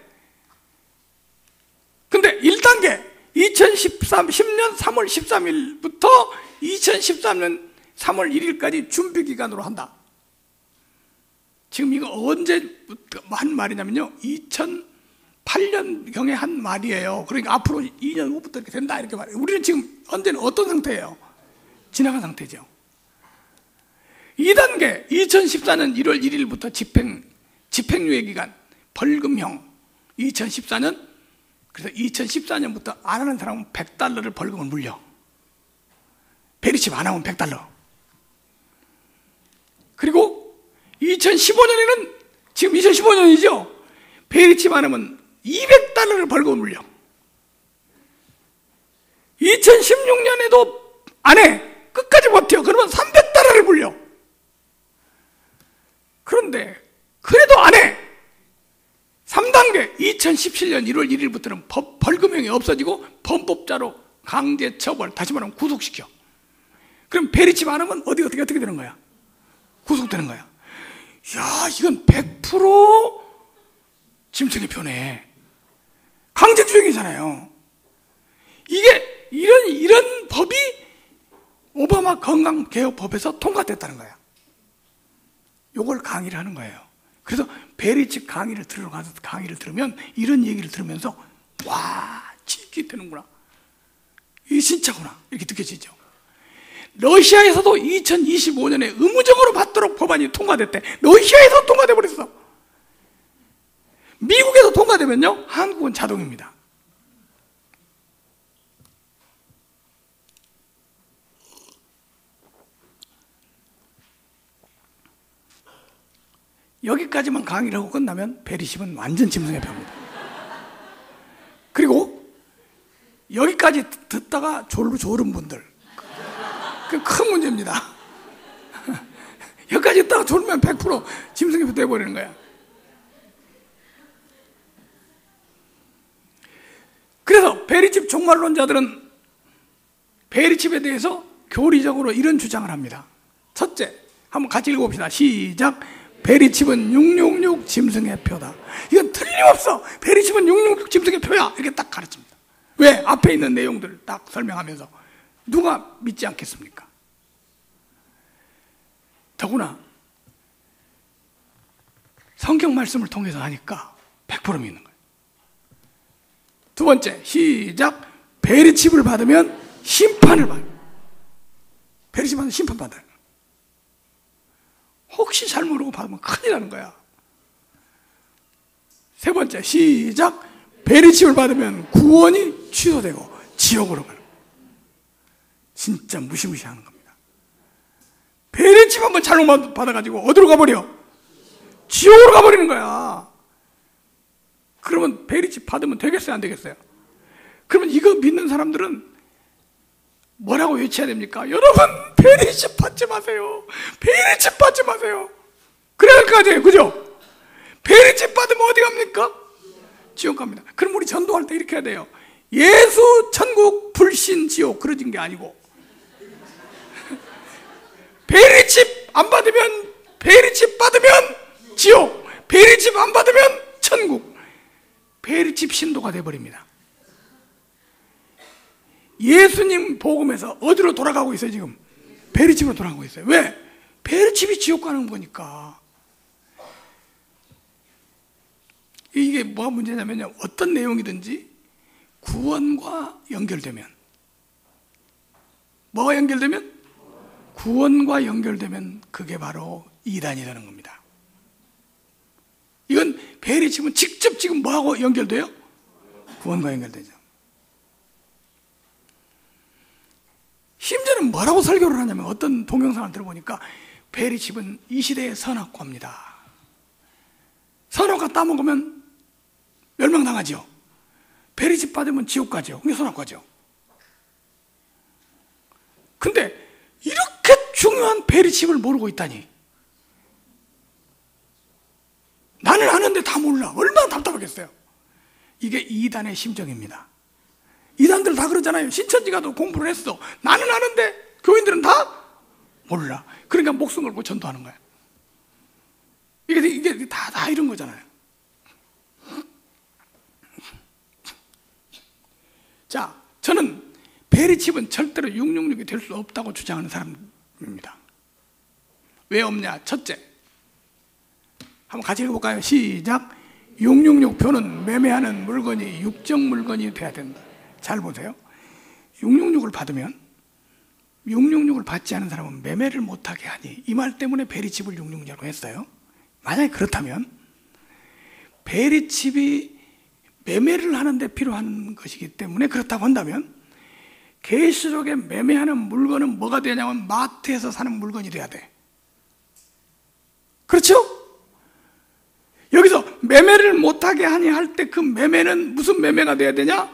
근데 1단계 2010년 3월 13일부터 2013년 3월 1일까지 준비기간으로 한다. 지금 이거 언제부터 한 말이냐면요, 2008년경에 한 말이에요. 그러니까 앞으로 2년 후부터 이렇게 된다 이렇게 말해요. 우리는 지금 언제는 어떤 상태예요? 지나간 상태죠. 2단계 2014년 1월 1일부터 집행유예기간 벌금형. 2014년, 그래서 2014년부터 안 하는 사람은 $100를 벌금을 물려. 베리칩 안 하면 $100. 그리고 2015년에는, 지금 2015년이죠? 베리칩 안 하면 $200를 벌금을 물려. 2016년에도 안 해. 끝까지 버텨. 그러면 $300를 물려. 그런데 그래도 안 해. 3단계 2017년 1월 1일부터는 벌금형이 없어지고 범법자로 강제 처벌, 다시 말하면 구속시켜. 그럼 베리칩 안 하면 어떻게 되는 거야? 구속되는 거야. 야, 이건 100% 짐승의 표네. 강제추행이잖아요. 이게 이런 법이 오바마 건강개혁법에서 통과됐다는 거야. 요걸 강의를 하는 거예요. 그래서 베리칩 강의를 들으러 가서 강의를 들으면 이런 얘기를 들으면서 와, 진짜 되는구나. 이게 진짜구나. 이렇게 느껴지죠. 러시아에서도 2025년에 의무적으로 받도록 법안이 통과됐대. 러시아에서 통과돼 버렸어. 미국에서 통과되면요, 한국은 자동입니다. 여기까지만 강의를 하고 끝나면 베리칩은 완전 짐승의 표입니다. 그리고 여기까지 듣다가 졸로 졸은 분들, 그 큰 문제입니다. 여기까지 듣다가 졸면 100% 짐승의 표 돼버리는 거야. 그래서 베리칩 종말론자들은 베리칩에 대해서 교리적으로 이런 주장을 합니다. 첫째, 한번 같이 읽어봅시다. 시작. 베리칩은 666 짐승의 표다. 이건 틀림없어. 베리칩은 666 짐승의 표야. 이렇게 딱 가르칩니다. 왜? 앞에 있는 내용들을 딱 설명하면서 누가 믿지 않겠습니까? 더구나 성경 말씀을 통해서 하니까 100% 믿는 거예요. 두 번째, 시작. 베리칩을 받으면 심판을 받아요. 베리칩 받으면 심판받아요. 혹시 잘 모르고 받으면 큰일 나는 거야. 세 번째, 시작. 베리칩을 받으면 구원이 취소되고 지옥으로 가는 거야. 진짜 무시무시하는 겁니다. 베리칩 한번 잘못 받아가지고 어디로 가버려? 지옥으로 가버리는 거야. 그러면 베리칩 받으면 되겠어요, 안 되겠어요? 그러면 이거 믿는 사람들은 뭐라고 외쳐야 됩니까? 여러분, 베리칩 받지 마세요. 베리칩 받지 마세요. 그래야 할 거 아니에요, 그죠? 베리칩 받으면 어디 갑니까? 지옥 갑니다. 그럼 우리 전도할 때 이렇게 해야 돼요. 예수, 천국, 불신, 지옥 그러진 게 아니고 베리칩 베리칩 안 받으면, 베리칩 받으면 지옥, 베리칩 안 받으면 천국. 베리칩 신도가 돼버립니다. 예수님 복음에서 어디로 돌아가고 있어요? 지금 베리칩으로 돌아가고 있어요. 왜? 베리칩이 지옥 가는 거니까. 이게 뭐가 문제냐면요, 어떤 내용이든지 구원과 연결되면, 뭐가 연결되면? 구원과 연결되면 그게 바로 이단이 되는 겁니다. 이건 베리칩은 직접 지금 뭐하고 연결돼요? 구원과 연결되죠. 심지어는 뭐라고 설교를 하냐면, 어떤 동영상을 들어보니까 베리칩은 이 시대의 선악과입니다. 선악과 따먹으면 멸망당하죠. 베리칩 받으면 지옥 가죠. 그게 선악과죠. 근데 이렇게 중요한 베리칩을 모르고 있다니. 나는 아는데 다 몰라. 얼마나 답답하겠어요. 이게 이단의 심정입니다. 이단들 다 그러잖아요. 신천지 가도 공부를 했어. 나는 아는데 교인들은 다 몰라. 그러니까 목숨 걸고 전도하는 거야. 이게 다 이런 거잖아요. 자, 저는 베리칩은 절대로 666이 될 수 없다고 주장하는 사람입니다. 왜 없냐? 첫째, 한번 같이 읽어볼까요? 시작. 666표는 매매하는 물건이 육적 물건이 돼야 된다. 잘 보세요. 666을 받으면, 666을 받지 않은 사람은 매매를 못하게 하니, 이 말 때문에 베리칩을 666이라고 했어요. 만약에 그렇다면 베리칩이 매매를 하는데 필요한 것이기 때문에 그렇다고 한다면, 계시록에 매매하는 물건은 뭐가 되냐면 마트에서 사는 물건이 돼야 돼. 그렇죠? 여기서 매매를 못하게 하니 할 때 그 매매는 무슨 매매가 돼야 되냐?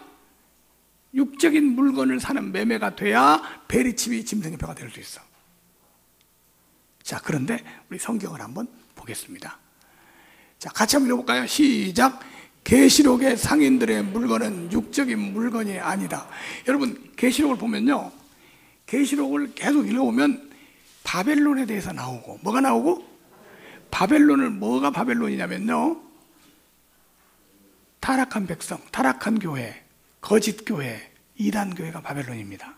육적인 물건을 사는 매매가 돼야 베리칩이 짐승의 표가 될 수 있어. 자, 그런데 우리 성경을 한번 보겠습니다. 자, 같이 한번 읽어볼까요? 시작. 계시록의 상인들의 물건은 육적인 물건이 아니다. 여러분, 계시록을 보면요, 계시록을 계속 읽어보면 바벨론에 대해서 나오고, 뭐가 나오고? 바벨론을, 뭐가 바벨론이냐면요, 타락한 백성, 타락한 교회, 거짓 교회, 이단 교회가 바벨론입니다.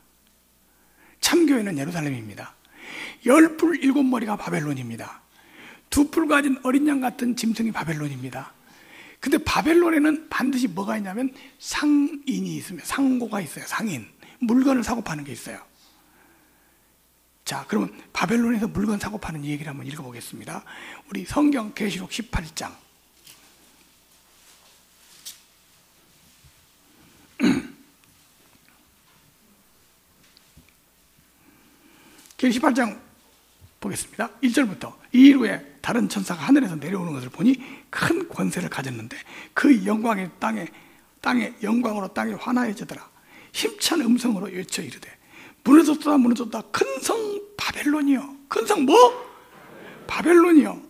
참교회는 예루살렘입니다. 10뿔 7머리가 바벨론입니다. 2뿔 가진 어린 양 같은 짐승이 바벨론입니다. 근데 바벨론에는 반드시 뭐가 있냐면 상인이 있으면, 상고가 있어요. 상인, 물건을 사고 파는 게 있어요. 자, 그러면 바벨론에서 물건 사고 파는 이 얘기를 한번 읽어보겠습니다. 우리 성경 계시록 18장. 계시록 18장 보겠습니다. 1절부터. 이 일 후에 다른 천사가 하늘에서 내려오는 것을 보니 큰 권세를 가졌는데 그 영광의 땅에 영광으로 땅이 환하여지더라. 힘찬 음성으로 외쳐 이르되 무너졌다 무너졌다 큰 성 바벨론이여. 큰 성 뭐? 바벨론이여.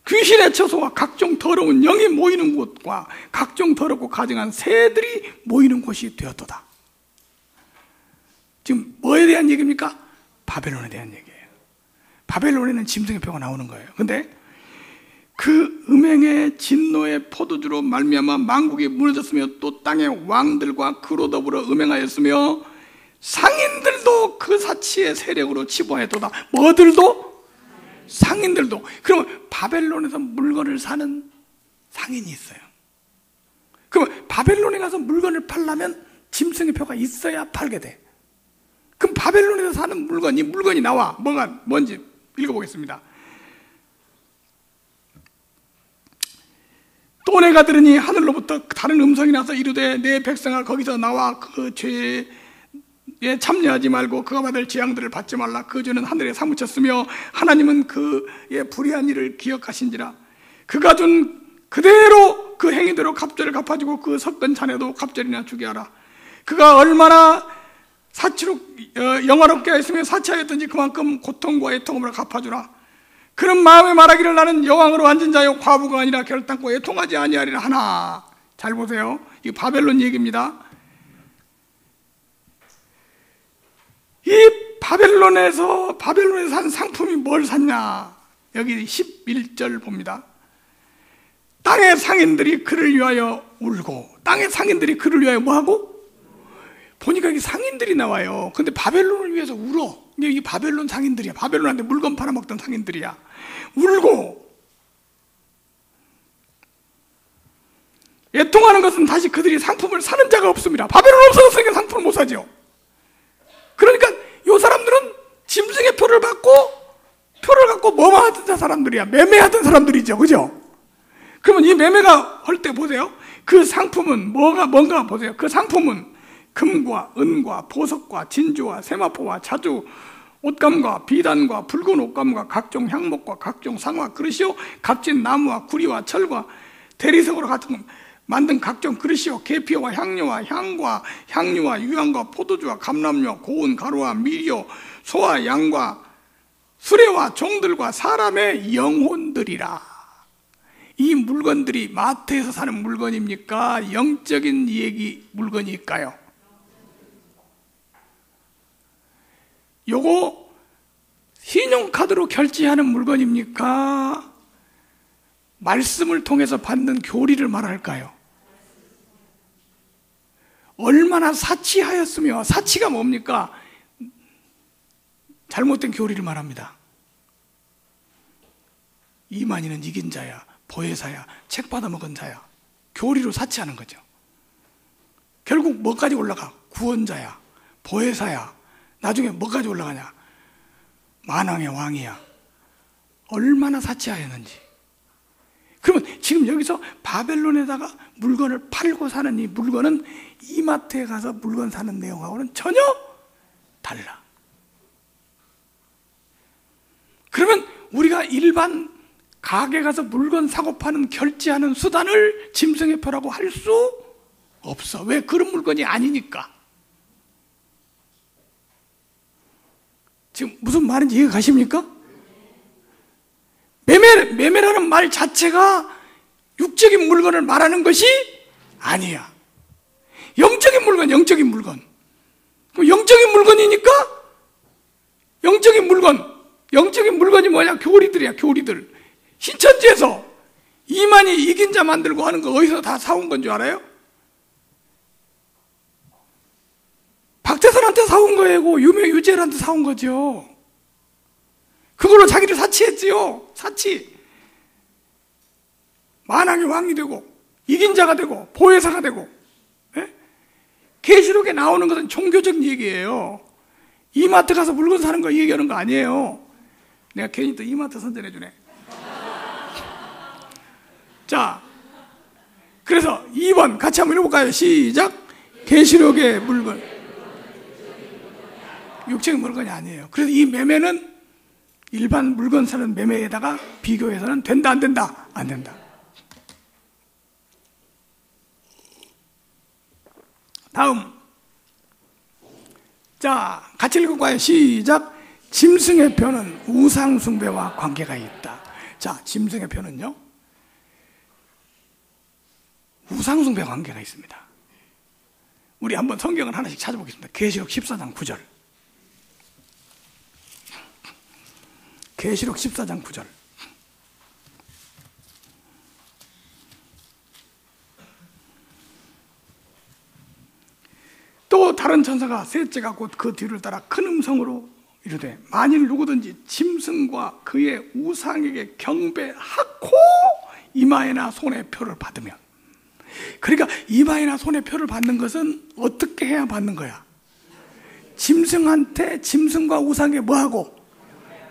귀신의 처소와 각종 더러운 영이 모이는 곳과 각종 더럽고 가증한 새들이 모이는 곳이 되었도다. 지금 뭐에 대한 얘기입니까? 바벨론에 대한 얘기예요. 바벨론에는 짐승의 표가 나오는 거예요. 근데 그 음행의 진노의 포도주로 말미암아 만국이 무너졌으며 또 땅의 왕들과 그로 더불어 음행하였으며 상인들도 그 사치의 세력으로 치부하였도다. 뭐들도? 상인들도. 그러면 바벨론에서 물건을 사는 상인이 있어요. 그러면 바벨론에 가서 물건을 팔려면 짐승의 표가 있어야 팔게 돼. 그럼 바벨론에서 사는 물건이 나와. 뭐가 뭔지 읽어보겠습니다. 또 내가 들으니 하늘로부터 다른 음성이 나서 이르되 내 백성아 거기서 나와 그 죄에 참여하지 말고 그가 받을 재앙들을 받지 말라. 그 죄는 하늘에 사무쳤으며 하나님은 그의 불의한 일을 기억하신지라. 그가 준 그대로 그 행위대로 갑절을 갚아주고 그 섞은 자녀도 갑절이나 주게 하라. 그가 얼마나 사치로 영화롭게 했으며 사치하였든지 그만큼 고통과 애통음을 갚아주라. 그런 마음에 말하기를 나는 여왕으로 앉은 자요 과부가 아니라 결단코 애통하지 아니하리라 하나. 잘 보세요. 이 바벨론 얘기입니다. 이 바벨론에서 산 상품이 뭘 샀냐? 여기 11절 봅니다. 땅의 상인들이 그를 위하여 울고, 땅의 상인들이 그를 위하여 뭐하고? 보니까 여기 상인들이 나와요. 근데 바벨론을 위해서 울어. 근데 이게 바벨론 상인들이야. 바벨론한테 물건 팔아먹던 상인들이야. 울고, 애통하는 것은 다시 그들이 상품을 사는 자가 없습니다. 바벨론 없어졌으니까 상품을 못 사죠. 그러니까 이 사람들은 짐승의 표를 갖고 뭐만 하던 사람들이야. 매매하던 사람들이죠. 그죠? 그러면 이 매매가 할 때 보세요. 그 상품은 뭔가 보세요. 그 상품은 금과 은과 보석과 진주와 세마포와 자주 옷감과 비단과 붉은 옷감과 각종 향목과 각종 상화 그릇이요 값진 나무와 구리와 철과 대리석으로 같은 만든 각종 그릇이요 계피와 향료와 향과 향유와 유향과 포도주와 감람류와 고운 가루와 밀이요 소와 양과 수레와 종들과 사람의 영혼들이라. 이 물건들이 마트에서 사는 물건입니까? 영적인 얘기 물건일까요? 요거 신용카드로 결제하는 물건입니까? 말씀을 통해서 받는 교리를 말할까요? 얼마나 사치하였으며, 사치가 뭡니까? 잘못된 교리를 말합니다. 이만희는 이긴 자야, 보혜사야, 책 받아먹은 자야. 교리로 사치하는 거죠. 결국 뭐까지 올라가? 구원자야, 보혜사야. 나중에 뭐까지 올라가냐? 만왕의 왕이야. 얼마나 사치하였는지. 그러면 지금 여기서 바벨론에다가 물건을 팔고 사는 이 물건은 이마트에 가서 물건 사는 내용하고는 전혀 달라. 그러면 우리가 일반 가게 가서 물건 사고 파는 결제하는 수단을 짐승의 표라고 할 수 없어. 왜? 그런 물건이 아니니까. 지금 무슨 말인지 이해가 가십니까? 매매라는 말 자체가 육적인 물건을 말하는 것이 아니야. 영적인 물건. 그럼 영적인 물건이니까 영적인 물건이 뭐냐? 교리들이야, 교리들. 신천지에서 이만희 이긴 자 만들고 하는 거 어디서 다 사온 건 줄 알아요? 박태선한테 사온 거예요. 유재열한테 사온 거죠. 그걸로 자기를 사치했지요. 사치. 만왕의 왕이 되고 이긴 자가 되고 보혜사가 되고. 예? 계시록에 나오는 것은 종교적인 얘기예요. 이마트 가서 물건 사는 거 얘기하는 거 아니에요. 내가 괜히 또 이마트 선전해 주네. 자, 그래서 2번 같이 한번 읽어볼까요? 시작. 계시록의 물건. 육적인 물건이 아니에요. 그래서 이 매매는 일반 물건 사는 매매에다가 비교해서는 된다, 안 된다? 안 된다. 다음. 자, 같이 읽어봐요. 시작. 짐승의 표는 우상숭배와 관계가 있다. 자, 짐승의 표는요, 우상숭배와 관계가 있습니다. 우리 한번 성경을 하나씩 찾아보겠습니다. 계시록 14장 9절. 계시록 14장 9절. 또 다른 천사가 셋째가 곧 그 뒤를 따라 큰 음성으로 이르되 만일 누구든지 짐승과 그의 우상에게 경배하고 이마에나 손에 표를 받으면, 그러니까 이마에나 손에 표를 받는 것은 어떻게 해야 받는 거야? 짐승한테, 짐승과 우상에 뭐하고?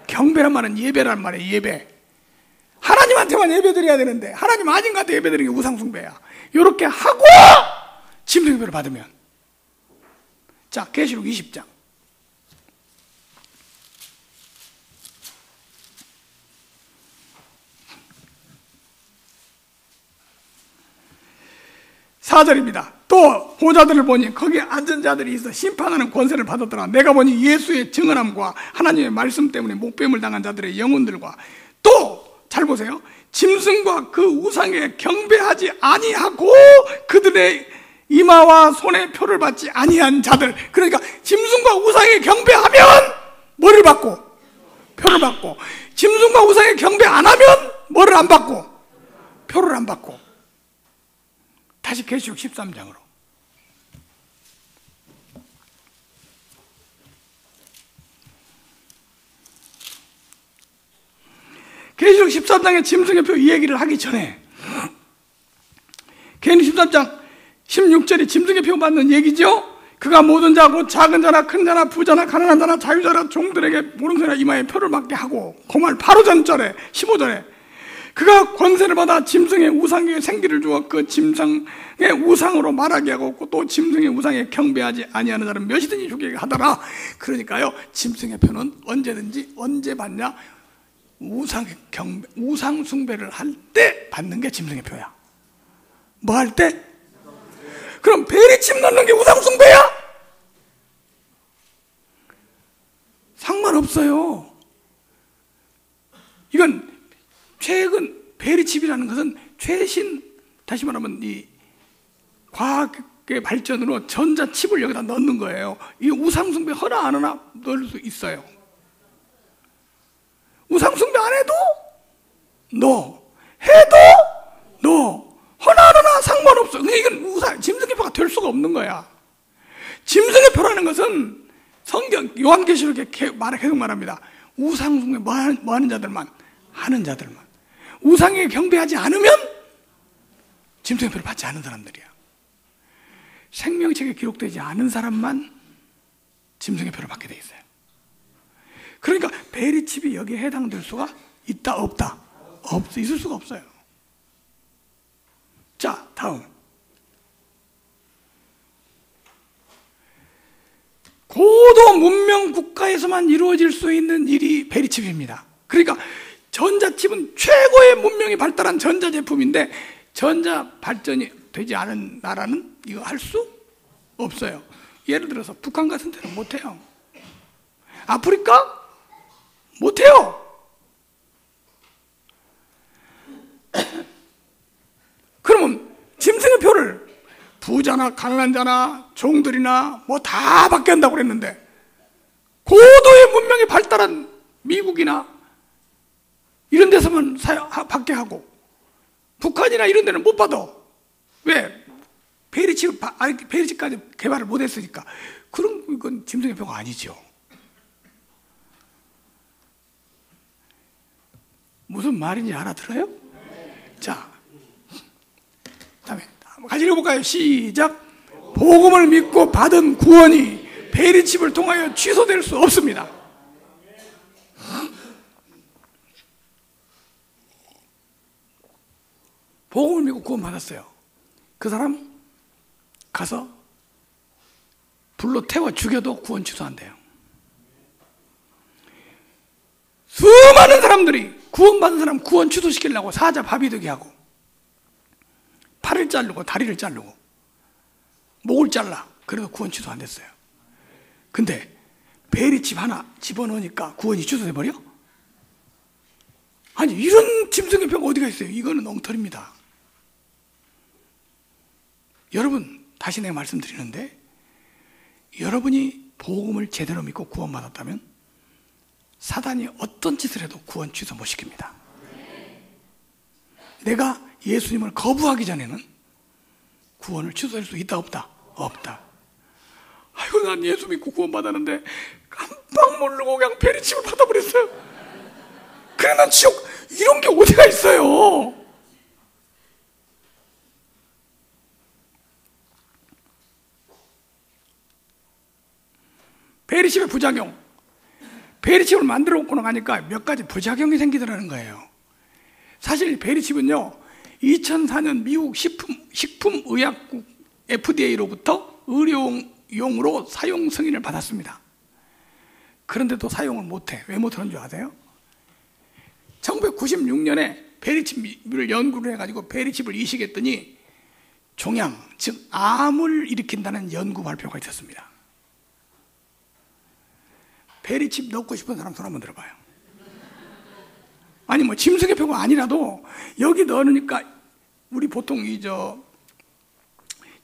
경배란 말은 예배란 말이에요. 예배. 하나님한테만 예배 드려야 되는데 하나님 아닌 것한테 예배 드리는 게 우상숭배야. 이렇게 하고 짐승의 표를 받으면. 자, 계시록 20장. (4절입니다) 또 보좌들을 보니 거기에 앉은 자들이 있어 심판하는 권세를 받았더라. 내가 보니 예수의 증언함과 하나님의 말씀 때문에 목배임을 당한 자들의 영혼들과, 또 잘 보세요, 짐승과 그 우상에 경배하지 아니하고 그들의 이마와 손에 표를 받지 아니한 자들. 그러니까 짐승과 우상에 경배하면 뭐를 받고? 표를 받고. 짐승과 우상에 경배 안 하면 뭐를 안 받고? 표를 안 받고. 다시 계시록 13장으로. 계시록 13장의 짐승의 표 이 얘기를 하기 전에 계시록 13장 16절에 짐승의 표 받는 얘기죠. 그가 모든 자 곧 작은 자나 큰 자나 부자나 가난한 자나 자유자나 종들에게 모든 자나 이마에 표를 받게 하고 그말 바로 전절에 15절에 그가 권세를 받아 짐승의 우상에게 생기를 주어 그 짐승의 우상으로 말하게 하고 또 짐승의 우상에 경배하지 아니하는 자는 몇이든지 죽게 하더라. 그러니까요, 짐승의 표는 언제든지 언제 받냐? 우상 숭배를 할 때 받는 게 짐승의 표야. 뭐 할 때? 그럼 베리칩 넣는 게 우상 숭배야? 상관없어요. 이건 최근 베리칩이라는 것은 최신, 다시 말하면 이 과학의 발전으로 전자칩을 여기다 넣는 거예요. 이 우상 숭배 허나 안 하나 넣을 수 있어요. 우상 숭배 안 해도 너, 해도 너, 허나 안 하나 상관없어. 근데 이건 짐승의 표가 될 수가 없는 거야. 짐승의 표라는 것은 성경 요한계시록에 계속 말합니다. 우상 숭배 뭐 하는 자들만, 하는 자들만. 우상에 경배하지 않으면 짐승의 표를 받지 않은 사람들이야. 생명책에 기록되지 않은 사람만 짐승의 표를 받게 돼 있어요. 그러니까 베리칩이 여기에 해당될 수가 있다 없다? 있을 수가 없어요. 자, 다음. 고도 문명 국가에서만 이루어질 수 있는 일이 베리칩입니다. 그러니까 전자칩은 최고의 문명이 발달한 전자제품인데 전자 발전이 되지 않은 나라는 이거 할 수 없어요. 예를 들어서 북한 같은 데는 못해요. 아프리카? 못해요. 그러면 짐승의 표를 부자나 가난한 자나 종들이나 뭐 다 받게 한다고 그랬는데 고도의 문명이 발달한 미국이나 이런 데서만 받게 하고 북한이나 이런 데는 못 받아. 왜? 베리칩까지 개발을 못 했으니까. 그럼 이건 짐승의 표가 아니죠. 무슨 말인지 알아들어요? 자, 다음에 같이 읽어볼까요? 시작. 복음을 믿고 받은 구원이 베리칩을 통하여 취소될 수 없습니다. 복음을 믿고 구원 받았어요. 그 사람 가서 불로 태워 죽여도 구원 취소 안 돼요. 수많은 사람들이 구원받은 사람 구원 취소시키려고 사자 바비되게 하고 팔을 자르고 다리를 자르고 목을 잘라. 그래도 구원 취소 안 됐어요. 근데 베리칩 하나 집어넣으니까 구원이 취소돼 버려? 아니, 이런 짐승의 표가 어디가 있어요? 이거는 엉터리입니다. 여러분, 다시 내가 말씀드리는데 여러분이 복음을 제대로 믿고 구원받았다면 사단이 어떤 짓을 해도 구원 취소 못 시킵니다. 내가 예수님을 거부하기 전에는 구원을 취소할 수 있다 없다? 없다. 아이고, 난 예수 믿고 구원받았는데 깜빡 모르고 그냥 베리칩을 받아버렸어요. 그래, 난 지옥, 이런 게 어디가 있어요? 베리칩의 부작용. 베리칩을 만들어 놓고 나가니까 몇 가지 부작용이 생기더라는 거예요. 사실 베리칩은요, 2004년 미국 식품의약국 FDA로부터 의료용으로 사용 승인을 받았습니다. 그런데도 사용을 못해. 왜 못하는 줄 아세요? 1996년에 베리칩을 연구를 해가지고 베리칩을 이식했더니 종양, 즉 암을 일으킨다는 연구 발표가 있었습니다. 베리칩 넣고 싶은 사람 손 한번 들어봐요. 아니, 뭐 짐승의 표가 아니라도 여기 넣으니까 우리 보통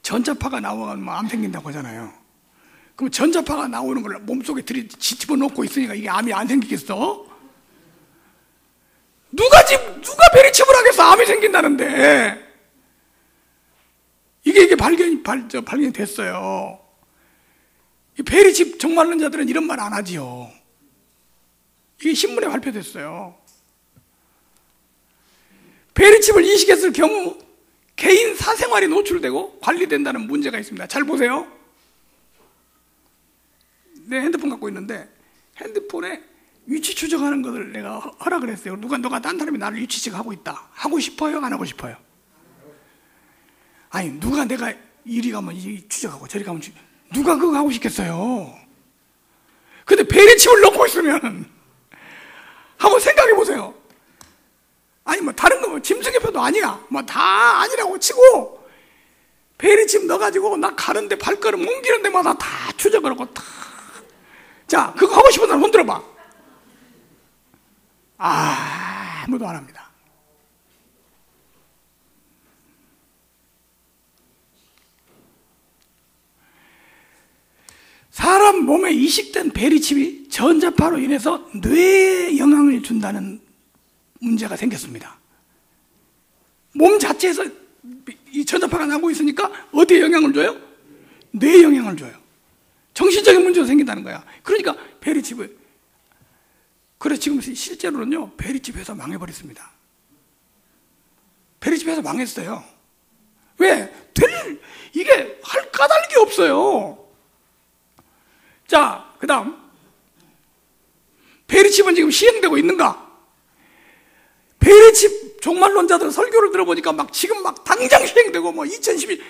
전자파가 나오면 뭐 암 생긴다고 하잖아요. 그럼 전자파가 나오는 걸 몸속에 집어넣고 있으니까 이게 암이 안 생기겠어? 누가 베리칩을 하겠어? 암이 생긴다는데. 이게 발견이 됐어요. 이 베리칩 종말론자들은 이런 말 안 하지요. 이게 신문에 발표됐어요. 베리칩을 이식했을 경우 개인 사생활이 노출되고 관리된다는 문제가 있습니다. 잘 보세요. 내 핸드폰 갖고 있는데 핸드폰에 위치 추적하는 것을 내가 허락을 했어요. 너가 딴 사람이 나를 위치 추적하고 있다. 하고 싶어요? 안 하고 싶어요? 아니, 누가 내가 이리 가면 추적하고 저리 가면 누가 그거 하고 싶겠어요? 근데 베리칩을 넣고 있으면 한번 생각해 보세요. 아니 뭐 다른 거 뭐 짐승의표도 아니야. 뭐 다 아니라고 치고 베리칩 넣어가지고 나 가는데 발걸음 옮기는 데마다 다 추적을 하고 다. 자, 그거 하고 싶은 사람 손 들어봐. 아무도 안 합니다. 사람 몸에 이식된 베리칩이 전자파로 인해서 뇌에 영향을 준다는 문제가 생겼습니다. 몸 자체에서 이 전자파가 나고 있으니까 어디에 영향을 줘요? 뇌에 영향을 줘요. 정신적인 문제가 생긴다는 거야. 그러니까 베리칩을. 그래서 지금 실제로는요, 베리칩 회사 망해버렸습니다. 베리칩 회사 망했어요. 왜? 이게 할 까닭이 없어요. 자, 그 다음 베리칩은 지금 시행되고 있는가? 베리칩 종말론자들 설교를 들어보니까 지금 당장 시행되고 2012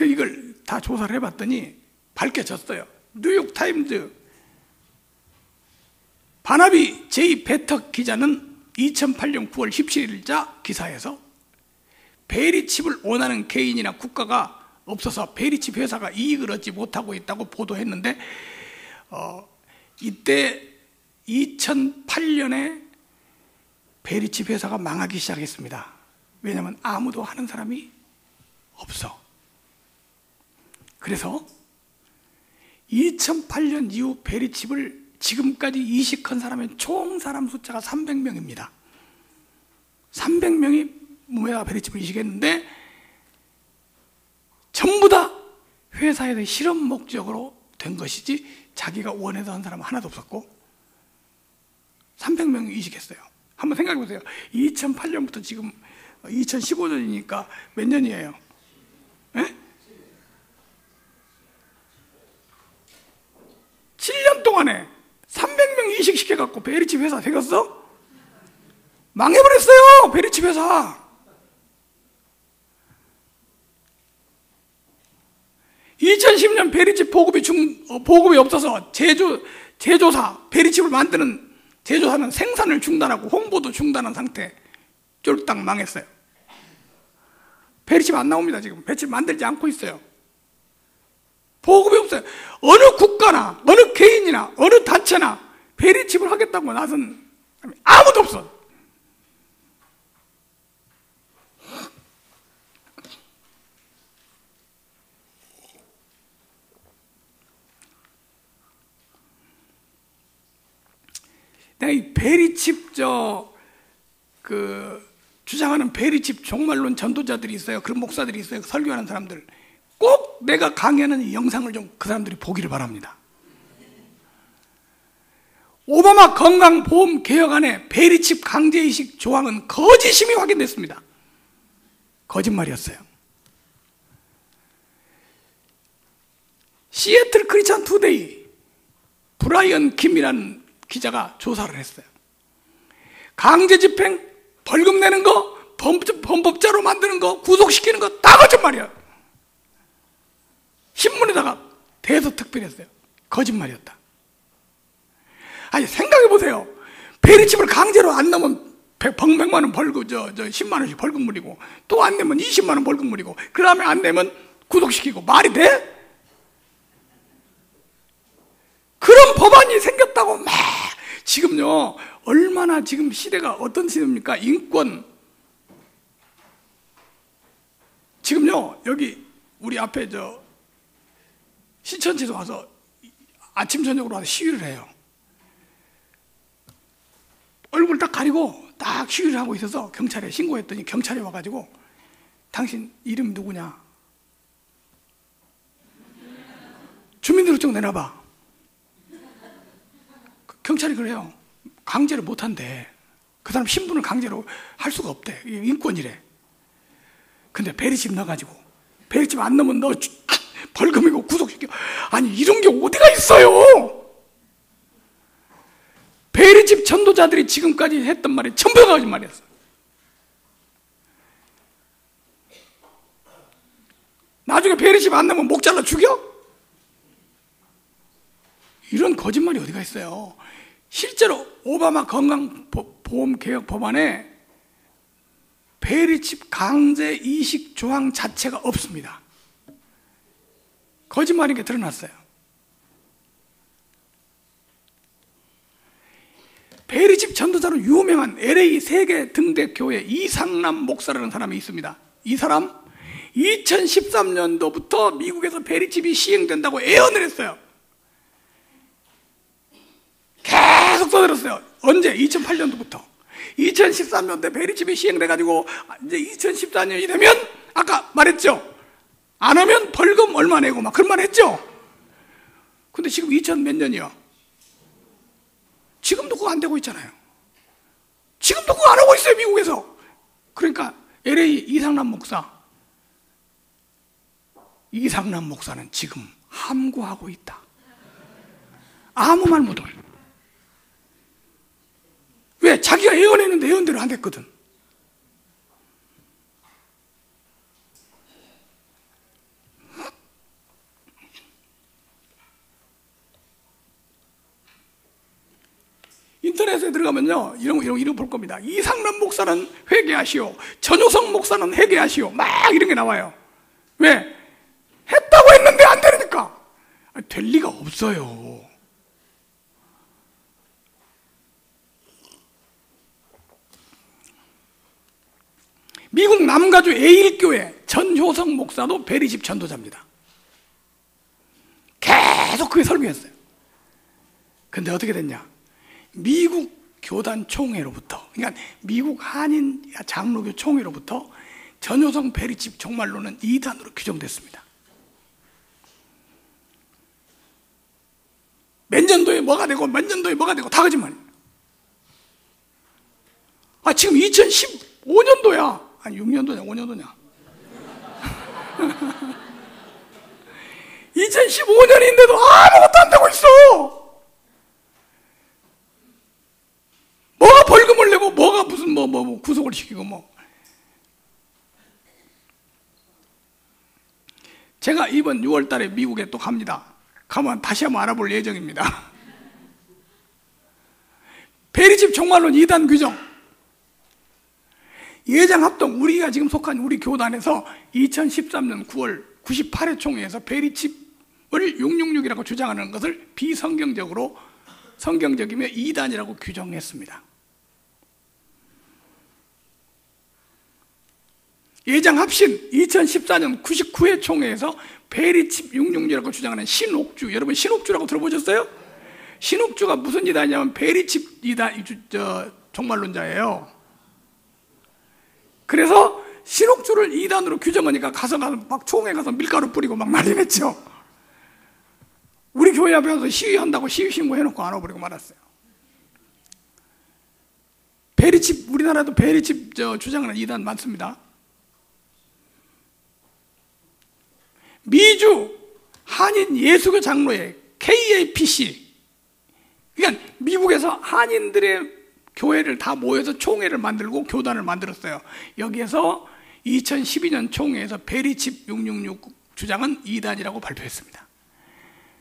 이걸 다 조사를 해봤더니 밝혀졌어요. 뉴욕타임즈 바나비 제이 베터 기자는 2008년 9월 17일자 기사에서 베리칩을 원하는 개인이나 국가가 없어서 베리칩 회사가 이익을 얻지 못하고 있다고 보도했는데 이때 2008년에 베리칩 회사가 망하기 시작했습니다. 왜냐하면 아무도 하는 사람이 없어. 그래서 2008년 이후 베리칩을 지금까지 이식한 사람의 총 사람 숫자가 300명입니다. 300명이 몸에다가 베리칩을 이식했는데 전부 다 회사에서 실험 목적으로 된 것이지 자기가 원해서 한 사람은 하나도 없었고 300명이 이식했어요. 한번 생각해 보세요. 2008년부터 지금 2015년이니까 몇 년이에요? 에? 7년 동안에 300명 이식시켜갖고 베리칩 회사 되겠어? 망해버렸어요, 베리칩 회사. 2010년 베리칩 보급이 없어서 제조사, 베리칩을 만드는 제조사는 생산을 중단하고 홍보도 중단한 상태. 쫄딱 망했어요. 베리칩 안 나옵니다. 지금 베리칩 만들지 않고 있어요. 보급이 없어요. 어느 국가나 어느 개인이나 어느 단체나 베리칩을 하겠다고 나선 아무도 없어. 내가 이 베리칩 주장하는 베리칩 종말론 전도자들이 있어요. 그런 목사들이 있어요. 설교하는 사람들. 꼭 내가 강의하는 이 영상을 좀 그 사람들이 보기를 바랍니다. 오바마 건강보험 개혁안의 베리칩 강제이식 조항은 거짓임이 확인됐습니다. 거짓말이었어요. 시애틀 크리스천 투데이 브라이언 킴이라는 기자가 조사를 했어요. 강제 집행, 벌금 내는 거, 범법자로 만드는 거, 구속시키는 거 다 거짓말이야. 신문에다가 대서특필했어요. 거짓말이었다. 아니 생각해 보세요. 베리칩을 강제로 안 넣으면 100만 원 벌금, 10만 원씩 벌금 물이고, 또 안 내면 20만 원 벌금 물이고, 그 다음에 안 내면 구속시키고, 말이 돼? 그런 법안이 생겼다고 막 지금요, 얼마나 지금 시대가 어떤 시대입니까? 인권. 지금요, 여기 우리 앞에 신천지도 와서 아침 저녁으로 와서 시위를 해요. 얼굴 딱 가리고 딱 시위를 하고 있어서 경찰에 신고했더니 경찰이 와가지고 당신 이름 누구냐? 주민등록증 내놔봐. 경찰이 그래요. 강제를 못한대. 그 사람 신분을 강제로 할 수가 없대. 인권이래. 근데 베리집 넣어가지고 베리집 안 넣으면 너 벌금이고 구속시켜. 아니 이런 게 어디가 있어요? 베리집 전도자들이 지금까지 했던 말이 전부 다 거짓말이었어. 나중에 베리집 안 넣으면 목 잘라 죽여? 이런 거짓말이 어디가 있어요? 실제로 오바마 건강보험개혁 법안에 베리칩 강제 이식 조항 자체가 없습니다. 거짓말인 게 드러났어요. 베리칩 전도자로 유명한 LA 세계 등대 교회 이상남 목사라는 사람이 있습니다. 이 사람 2013년도부터 미국에서 베리칩이 시행된다고 예언을 했어요. 계속 써들었어요. 언제? 2008년도부터. 2013년도에 베리칩이 시행돼가지고 이제 2014년이 되면 아까 말했죠. 안 하면 벌금 얼마 내고 막 그런 말 했죠. 근데 지금 2000 몇 년이요? 지금도 그거 안 되고 있잖아요. 지금도 그거 안 하고 있어요, 미국에서. 그러니까 LA 이상남 목사는 지금 함구하고 있다. 아무 말 못해요. 왜? 자기가 예언했는데 예언대로 안 됐거든. 인터넷에 들어가면요 이런 볼 겁니다. 이상남 목사는 회개하시오, 전효성 목사는 회개하시오, 막 이런 게 나와요. 왜? 했다고 했는데 안 되니까. 될 리가 없어요. 미국 남가주 에일교회 전효성 목사도 베리집 전도자입니다. 계속 그게 설교했어요. 근데 어떻게 됐냐? 미국 교단 총회로부터, 그러니까 미국 한인 장로교 총회로부터 전효성 베리집 종말론은 이단으로 규정됐습니다. 몇 년도에 뭐가 되고 몇 년도에 뭐가 되고 다 거짓말이에요. 지금 2015년도야. 아니 6년도냐 5년도냐 2015년인데도 아무것도 안 되고 있어. 뭐가 벌금을 내고 뭐가 무슨 뭐 구속을 시키고 뭐. 제가 이번 6월 달에 미국에 또 갑니다. 가면 다시 한번 알아볼 예정입니다. 베리집 종말론 2단 규정. 예장합동, 우리가 지금 속한 우리 교단에서 2013년 9월 98회 총회에서 베리칩을 666이라고 주장하는 것을 비성경적으로 성경적이며 이단이라고 규정했습니다. 예장합신 2014년 99회 총회에서 베리칩 666이라고 주장하는 신옥주, 여러분 신옥주라고 들어보셨어요? 신옥주가 무슨 이단이냐면 베리칩 이단 종말론자예요. 그래서 신옥주를 이단으로 규정하니까 가서 막 총회 가서 밀가루 뿌리고 막 난리 냈죠. 우리 교회 앞에 가서 시위한다고 시위 신고해놓고 안 와버리고 말았어요. 베리칩, 우리나라도 베리칩 주장하는 이단 많습니다. 미주 한인 예수교 장로회 KAPC, 그러니까 미국에서 한인들의 교회를 다 모여서 총회를 만들고 교단을 만들었어요. 여기에서 2012년 총회에서 베리칩 666 주장은 이단이라고 발표했습니다.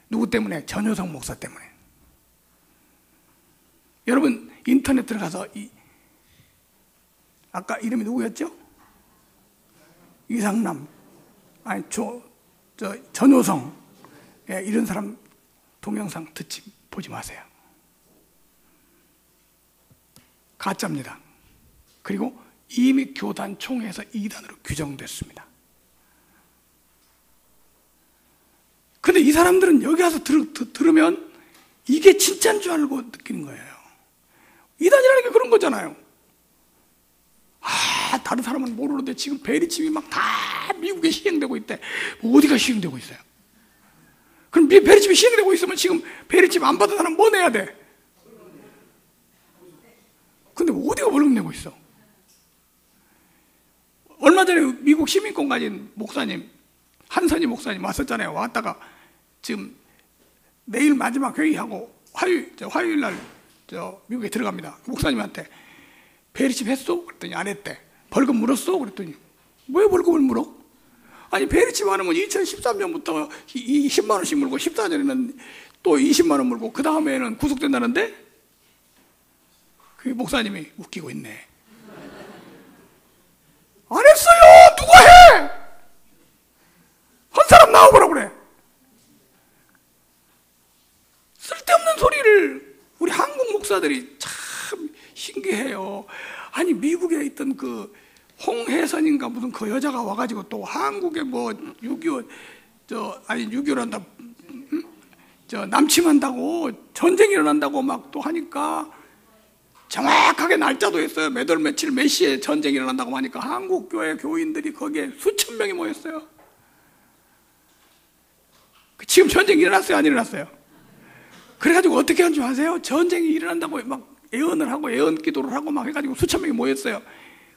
누구 때문에? 전효성 목사 때문에. 여러분 인터넷 들어가서 아까 이름이 누구였죠? 이상남, 아니 전효성, 이런 사람 동영상 보지 마세요. 가짜입니다. 그리고 이미 교단 총회에서 이단으로 규정됐습니다. 근데 이 사람들은 여기 와서 들으면 이게 진짜인 줄 알고 느끼는 거예요. 이단이라는 게 그런 거잖아요. 다른 사람은 모르는데 지금 베리칩이 막 다 미국에 시행되고 있대. 어디가 시행되고 있어요? 그럼 베리칩이 시행되고 있으면 지금 베리칩 안 받은 사람 뭐 내야 돼? 근데 어디가 벌금 내고 있어? 얼마 전에 미국 시민권 가진 목사님, 한선희 목사님 왔었잖아요. 왔다가 지금 내일 마지막 회의하고 화요일 날 미국에 들어갑니다. 목사님한테 베리칩 했어? 그랬더니 안 했대. 벌금 물었어? 그랬더니 왜 벌금을 물어? 아니 베리칩 안 하면 2013년부터 10만 원씩 물고 14년에는 또 20만 원 물고 그 다음에는 구속된다는데? 그 목사님이 웃기고 있네. 안 했어요! 누가 해! 한 사람 나오라고 그래. 쓸데없는 소리를 우리 한국 목사들이 참 신기해요. 아니 미국에 있던 그 홍혜선인가 무슨 그 여자가 와가지고 또 한국에 뭐 6.25 6.25란다 남침한다고 전쟁이 일어난다고 막 또 하니까 정확하게 날짜도 했어요. 몇 월 며칠 몇 시에 전쟁이 일어난다고 하니까 한국 교회 교인들이 거기에 수천 명이 모였어요. 지금 전쟁이 일어났어요? 안 일어났어요? 그래가지고 어떻게 한 줄 아세요? 전쟁이 일어난다고 막 예언을 하고 예언 기도를 하고 막 해가지고 수천 명이 모였어요.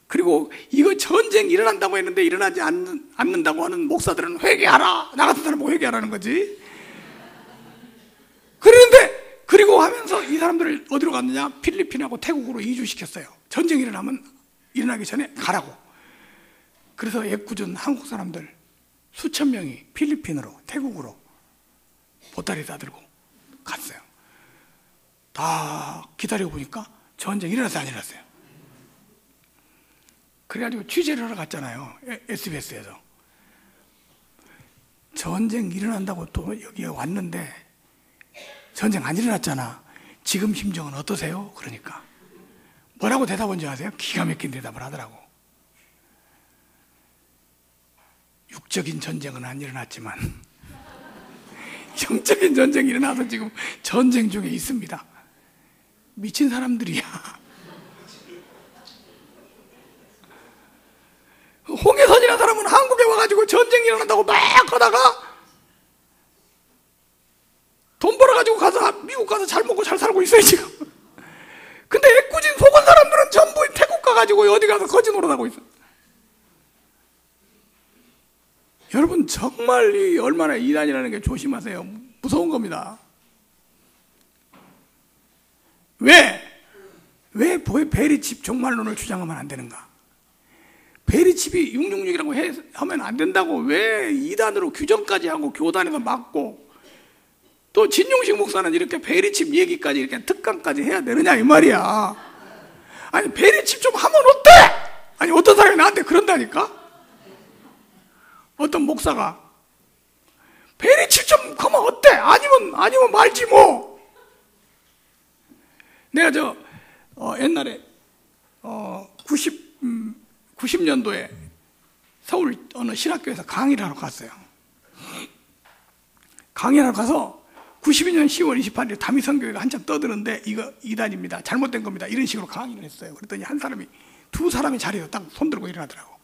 그리고 이거 전쟁 일어난다고 했는데 일어나지 않는다고 하는 목사들은 회개하라. 나 같은 사람 보고 회개하라는 거지. 그런데 그리고 하면서 이 사람들을 어디로 갔느냐? 필리핀하고 태국으로 이주시켰어요. 전쟁이 일어나기 전에 가라고. 그래서 애꿎은 한국 사람들 수천 명이 필리핀으로 태국으로 보따리 싸들고 갔어요. 다 기다려보니까 전쟁이 일어났어요? 안 일어났어요? 그래가지고 취재를 하러 갔잖아요. SBS에서. 전쟁 일어난다고 또 여기에 왔는데 전쟁 안 일어났잖아. 지금 심정은 어떠세요? 그러니까 뭐라고 대답한지 아세요? 기가 막힌 대답을 하더라고. 육적인 전쟁은 안 일어났지만 영적인 전쟁이 일어나서 지금 전쟁 중에 있습니다. 미친 사람들이야. 홍혜선이라는 사람은 한국에 와가지고 전쟁이 일어난다고 막 하다가 돈 벌어가지고 가서 미국 가서 잘 먹고 잘 살고 있어요 지금. 근데 애꿎은 속은 사람들은 전부 태국 가가지고 어디 가서 거지 노릇하고 있어. 여러분 정말 얼마나 이단이라는 게 조심하세요. 무서운 겁니다. 왜 베리칩 종말론을 주장하면 안 되는가? 베리칩이 666이라고 하면 안 된다고 왜 이단으로 규정까지 하고 교단에서 막고 또 진용식 목사는 이렇게 베리칩 얘기까지 이렇게 특강까지 해야 되느냐 이 말이야. 아니 베리칩 좀 하면 어때? 아니 어떤 사람이 나한테 그런다니까? 어떤 목사가 베리칩 좀 하면 어때? 아니면 말지 뭐. 내가 옛날에 90년도에 서울 어느 신학교에서 강의를 하러 갔어요. 강의를 하러 가서 92년 10월 28일 다미성교회가 한참 떠드는데 이거 이단입니다. 잘못된 겁니다. 이런 식으로 강의를 했어요. 그랬더니 두 사람이 자리에서 딱 손들고 일어나더라고.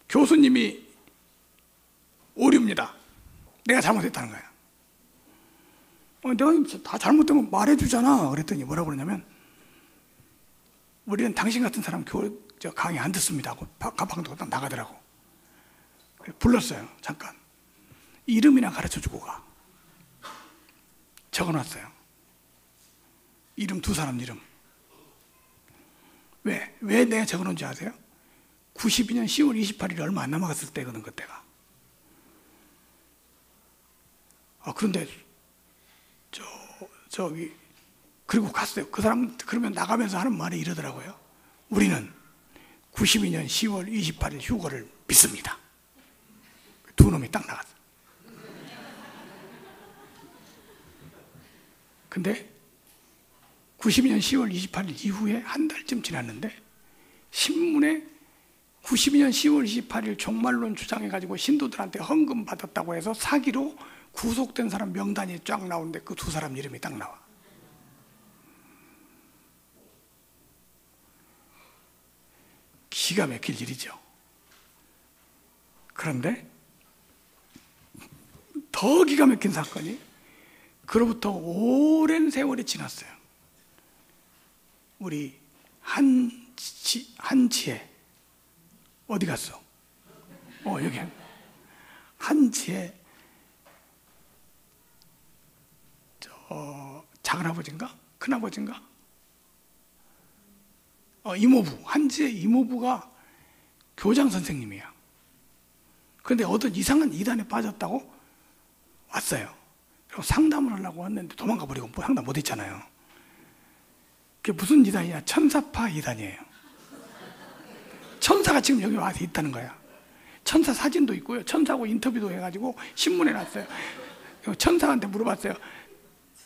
교수님이 오류입니다. 내가 잘못했다는 거야. 내가 다 잘못되면 말해주잖아. 그랬더니 뭐라고 그러냐면 우리는 당신 같은 사람 강의 안 듣습니다 하고 방도 딱 나가더라고. 불렀어요. 잠깐 이름이나 가르쳐주고 가. 적어놨어요. 이름 두 사람 이름. 왜 내가 적어놓은지 아세요? 92년 10월 28일 얼마 안 남았을 때거든 그때가. 그런데 저기 그리고 갔어요. 그 사람 그러면 나가면서 하는 말이 이러더라고요. 우리는 92년 10월 28일 휴거를 믿습니다. 두 놈이 딱 나갔어. 근데 92년 10월 28일 이후에 한 달쯤 지났는데 신문에 92년 10월 28일 종말론 주장해가지고 신도들한테 헌금 받았다고 해서 사기로 구속된 사람 명단이 쫙 나오는데 그 두 사람 이름이 딱 나와. 기가 막힐 일이죠. 그런데 더 기가 막힌 사건이 그로부터 오랜 세월이 지났어요. 우리 한지혜 어디 갔어? 여기 한지혜 작은아버지인가? 큰아버지인가? 이모부, 한지혜 이모부가 교장 선생님이야. 그런데 어떤 이상한 이단에 빠졌다고 왔어요. 그리고 상담을 하려고 왔는데 도망가 버리고 상담 못 했잖아요. 그게 무슨 이단이냐? 천사파 이단이에요. 천사가 지금 여기 와서 있다는 거야. 천사 사진도 있고요. 천사하고 인터뷰도 해가지고 신문에 났어요. 천사한테 물어봤어요.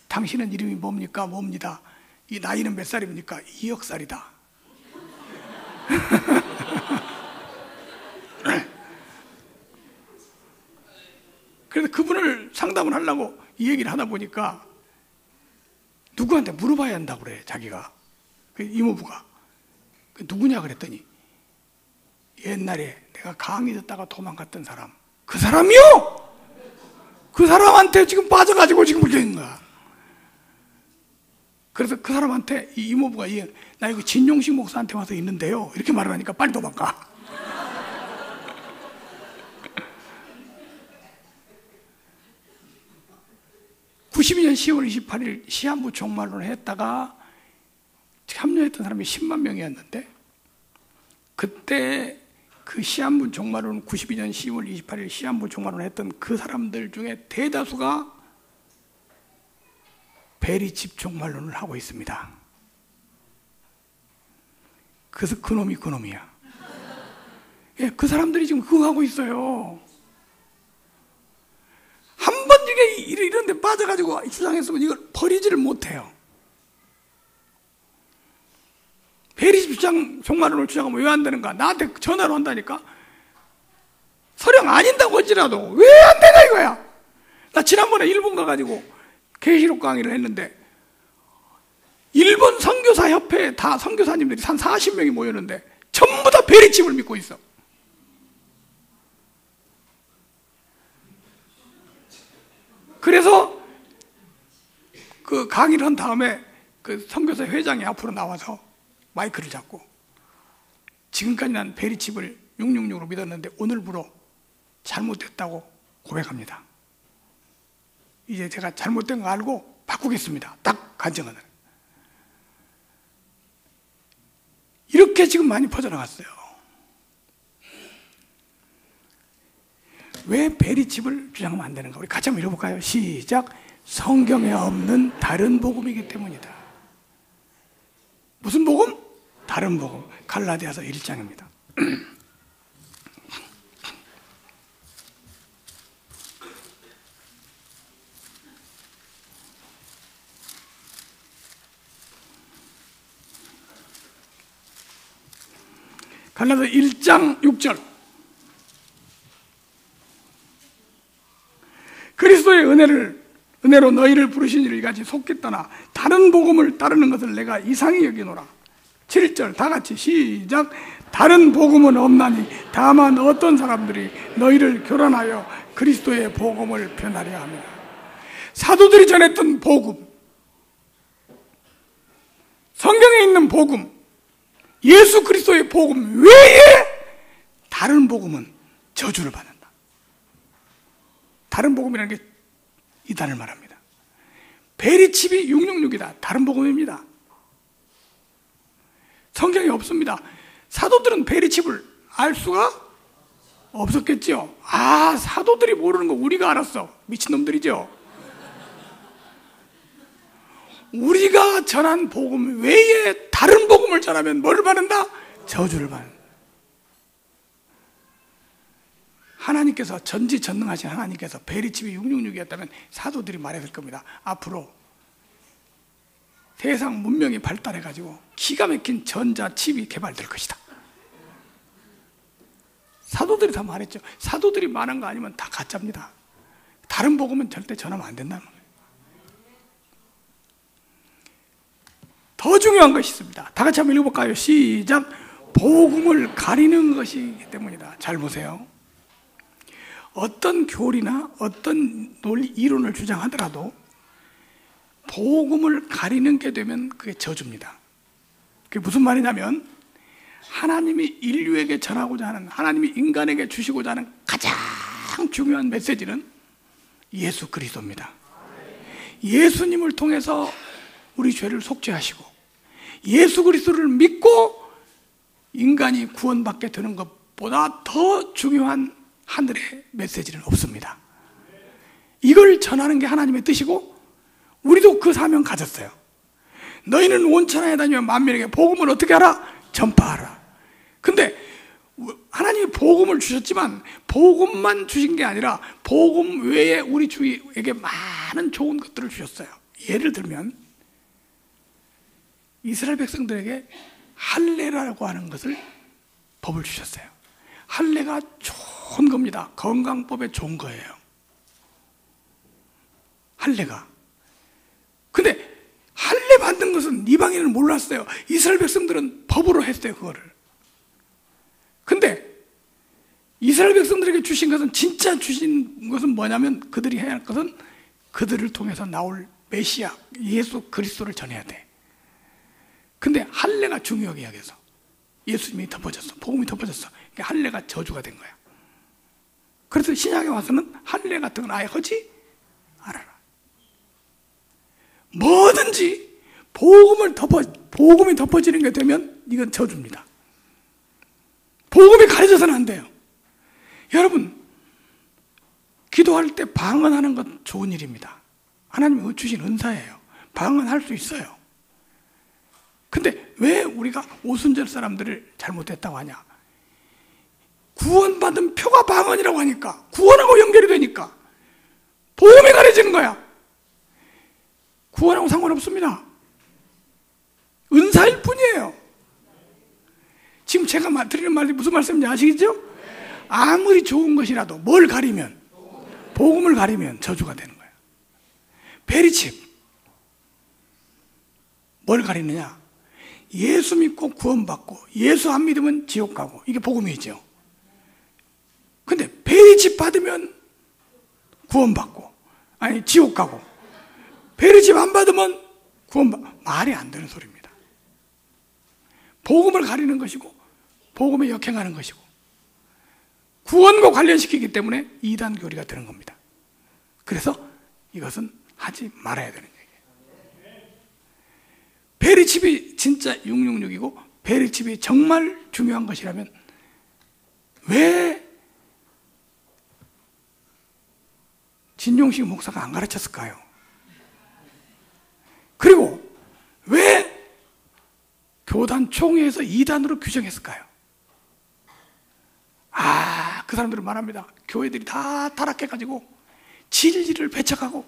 당신은 이름이 뭡니까? 뭡니다. 이 나이는 몇 살입니까? 2억 살이다. 그래서 그분을 상담을 하려고 이 얘기를 하다 보니까 누구한테 물어봐야 한다고 그래, 자기가. 그 이모부가. 누구냐 그랬더니 옛날에 내가 강의 듣다가 도망갔던 사람. 그 사람이요? 그 사람한테 지금 빠져가지고 지금 물려 있는 거야. 그래서 그 사람한테 이 이모부가 나 이거 진용식 목사한테 와서 있는데요. 이렇게 말을 하니까 빨리 도망가. (92년 10월 28일) 시한부 종말론을 했다가 참여했던 사람이 10만 명이었는데 그때 그 시한부 종말론 92년 10월 28일 시한부 종말론을 했던 그 사람들 중에 대다수가 베리집 종말론을 하고 있습니다. 그래서 그놈이 그놈이야. 예, 그 사람들이 지금 그거 하고 있어요. 한 번 이런 데 빠져가지고 주장했으면 이걸 버리지를 못해요. 베리집 종말론을 주장하면 왜 안 되는가? 나한테 전화를 한다니까? 서령 아닌다고 할지라도 왜 안 되나 이거야? 나 지난번에 일본 가가지고 계시록 강의를 했는데 일본 선교사 협회에 다 선교사님들이 한 40명이 모였는데 전부 다 베리집을 믿고 있어. 그래서 그 강의를 한 다음에 그 선교사 회장이 앞으로 나와서 마이크를 잡고 지금까지 난 베리칩을 666으로 믿었는데 오늘부로 잘못됐다고 고백합니다. 이제 제가 잘못된 거 알고 바꾸겠습니다. 딱 간증하는. 이렇게 지금 많이 퍼져나갔어요. 왜 베리칩을 주장하면 안 되는가? 우리 같이 한번 읽어볼까요? 시작. 성경에 없는 다른 복음이기 때문이다. 무슨 복음? 다른 복음. 갈라디아서 1장입니다. 갈라디아서 1장 6절. 그리스도의 은혜로 너희를 부르신 이를 이같이 속히 떠나 다른 복음을 따르는 것을 내가 이상히 여기노라. 7절 다 같이 시작. 다른 복음은 없나니 다만 어떤 사람들이 너희를 교란하여 그리스도의 복음을 변하려 합니다. 사도들이 전했던 복음, 성경에 있는 복음, 예수 그리스도의 복음 외에 다른 복음은 저주를 받는다. 다른 복음이라는 게 이단을 말합니다. 베리칩이 666이다. 다른 복음입니다. 성경에 없습니다. 사도들은 베리칩을 알 수가 없었겠죠. 사도들이 모르는 거 우리가 알았어. 미친놈들이죠. 우리가 전한 복음 외에 다른 복음을 전하면 뭘 받는다? 저주를 받는다. 하나님께서 전지전능하신 하나님께서 베리칩이 666이었다면 사도들이 말했을 겁니다. 앞으로 세상 문명이 발달해가지고 기가 막힌 전자칩이 개발될 것이다. 사도들이 다 말했죠. 사도들이 말한 거 아니면 다 가짜입니다. 다른 복음은 절대 전하면 안 된다는 거예요. 더 중요한 것이 있습니다. 다 같이 한번 읽어볼까요? 시작. 복음을 가리는 것이기 때문이다. 잘 보세요. 어떤 교리나 어떤 논리, 이론을 주장하더라도 복음을 가리는 게 되면 그게 저주입니다. 그게 무슨 말이냐면 하나님이 인류에게 전하고자 하는, 하나님이 인간에게 주시고자 하는 가장 중요한 메시지는 예수 그리스도입니다. 예수님을 통해서 우리 죄를 속죄하시고 예수 그리스도를 믿고 인간이 구원받게 되는 것보다 더 중요한 하늘의 메시지는 없습니다. 이걸 전하는 게 하나님의 뜻이고 우리도 그 사명 가졌어요. 너희는 온 천하에 다니며 만민에게 복음을 어떻게 하라? 전파하라. 근데 하나님이 복음을 주셨지만 복음만 주신 게 아니라 복음 외에 우리 주위에게 많은 좋은 것들을 주셨어요. 예를 들면 이스라엘 백성들에게 할례라고 하는 것을 법을 주셨어요. 할례가 좋은 겁니다. 건강법에 좋은 거예요. 할례가. 근데 할례 받는 것은 이방인은 몰랐어요. 이스라엘 백성들은 법으로 했어요, 그거를. 근데 이스라엘 백성들에게 주신 것은, 진짜 주신 것은 뭐냐면 그들이 해야 할 것은 그들을 통해서 나올 메시아 예수 그리스도를 전해야 돼. 근데 할례가 중요하게 여겨서 예수님이 덮어졌어. 복음이 덮어졌어. 그러니까 할례가 저주가 된 거야. 그래서 신약에 와서는 할례 같은 건 아예 하지 말아라. 뭐든지 복음이 덮어지는 게 되면 이건 저주입니다. 복음이 가려져서는 안 돼요. 여러분, 기도할 때 방언하는 건 좋은 일입니다. 하나님이 주신 은사예요. 방언할 수 있어요. 근데 왜 우리가 오순절 사람들을 잘못했다고 하냐? 구원받은 표가 방언이라고 하니까, 구원하고 연결이 되니까 복음이 가려지는 거야. 구원하고 상관없습니다. 은사일 뿐이에요. 지금 제가 드리는 말이 무슨 말씀인지 아시겠죠? 아무리 좋은 것이라도 뭘 가리면, 복음을 가리면 저주가 되는 거예요. 베리칩, 뭘 가리느냐? 예수 믿고 구원받고 예수 안 믿으면 지옥 가고, 이게 복음이죠. 근데 베리칩 받으면 구원받고, 아니 지옥 가고, 베리칩 안 받으면 말이 안 되는 소리입니다. 복음을 가리는 것이고 복음에 역행하는 것이고 구원과 관련시키기 때문에 이단 교리가 되는 겁니다. 그래서 이것은 하지 말아야 되는 얘기예요. 베리칩이 진짜 666이고 베리칩이 정말 중요한 것이라면 왜 진용식 목사가 안 가르쳤을까요? 그리고 왜 교단 총회에서 2단으로 규정했을까요? 그 사람들은 말합니다. 교회들이 다 타락해가지고 진리를 배척하고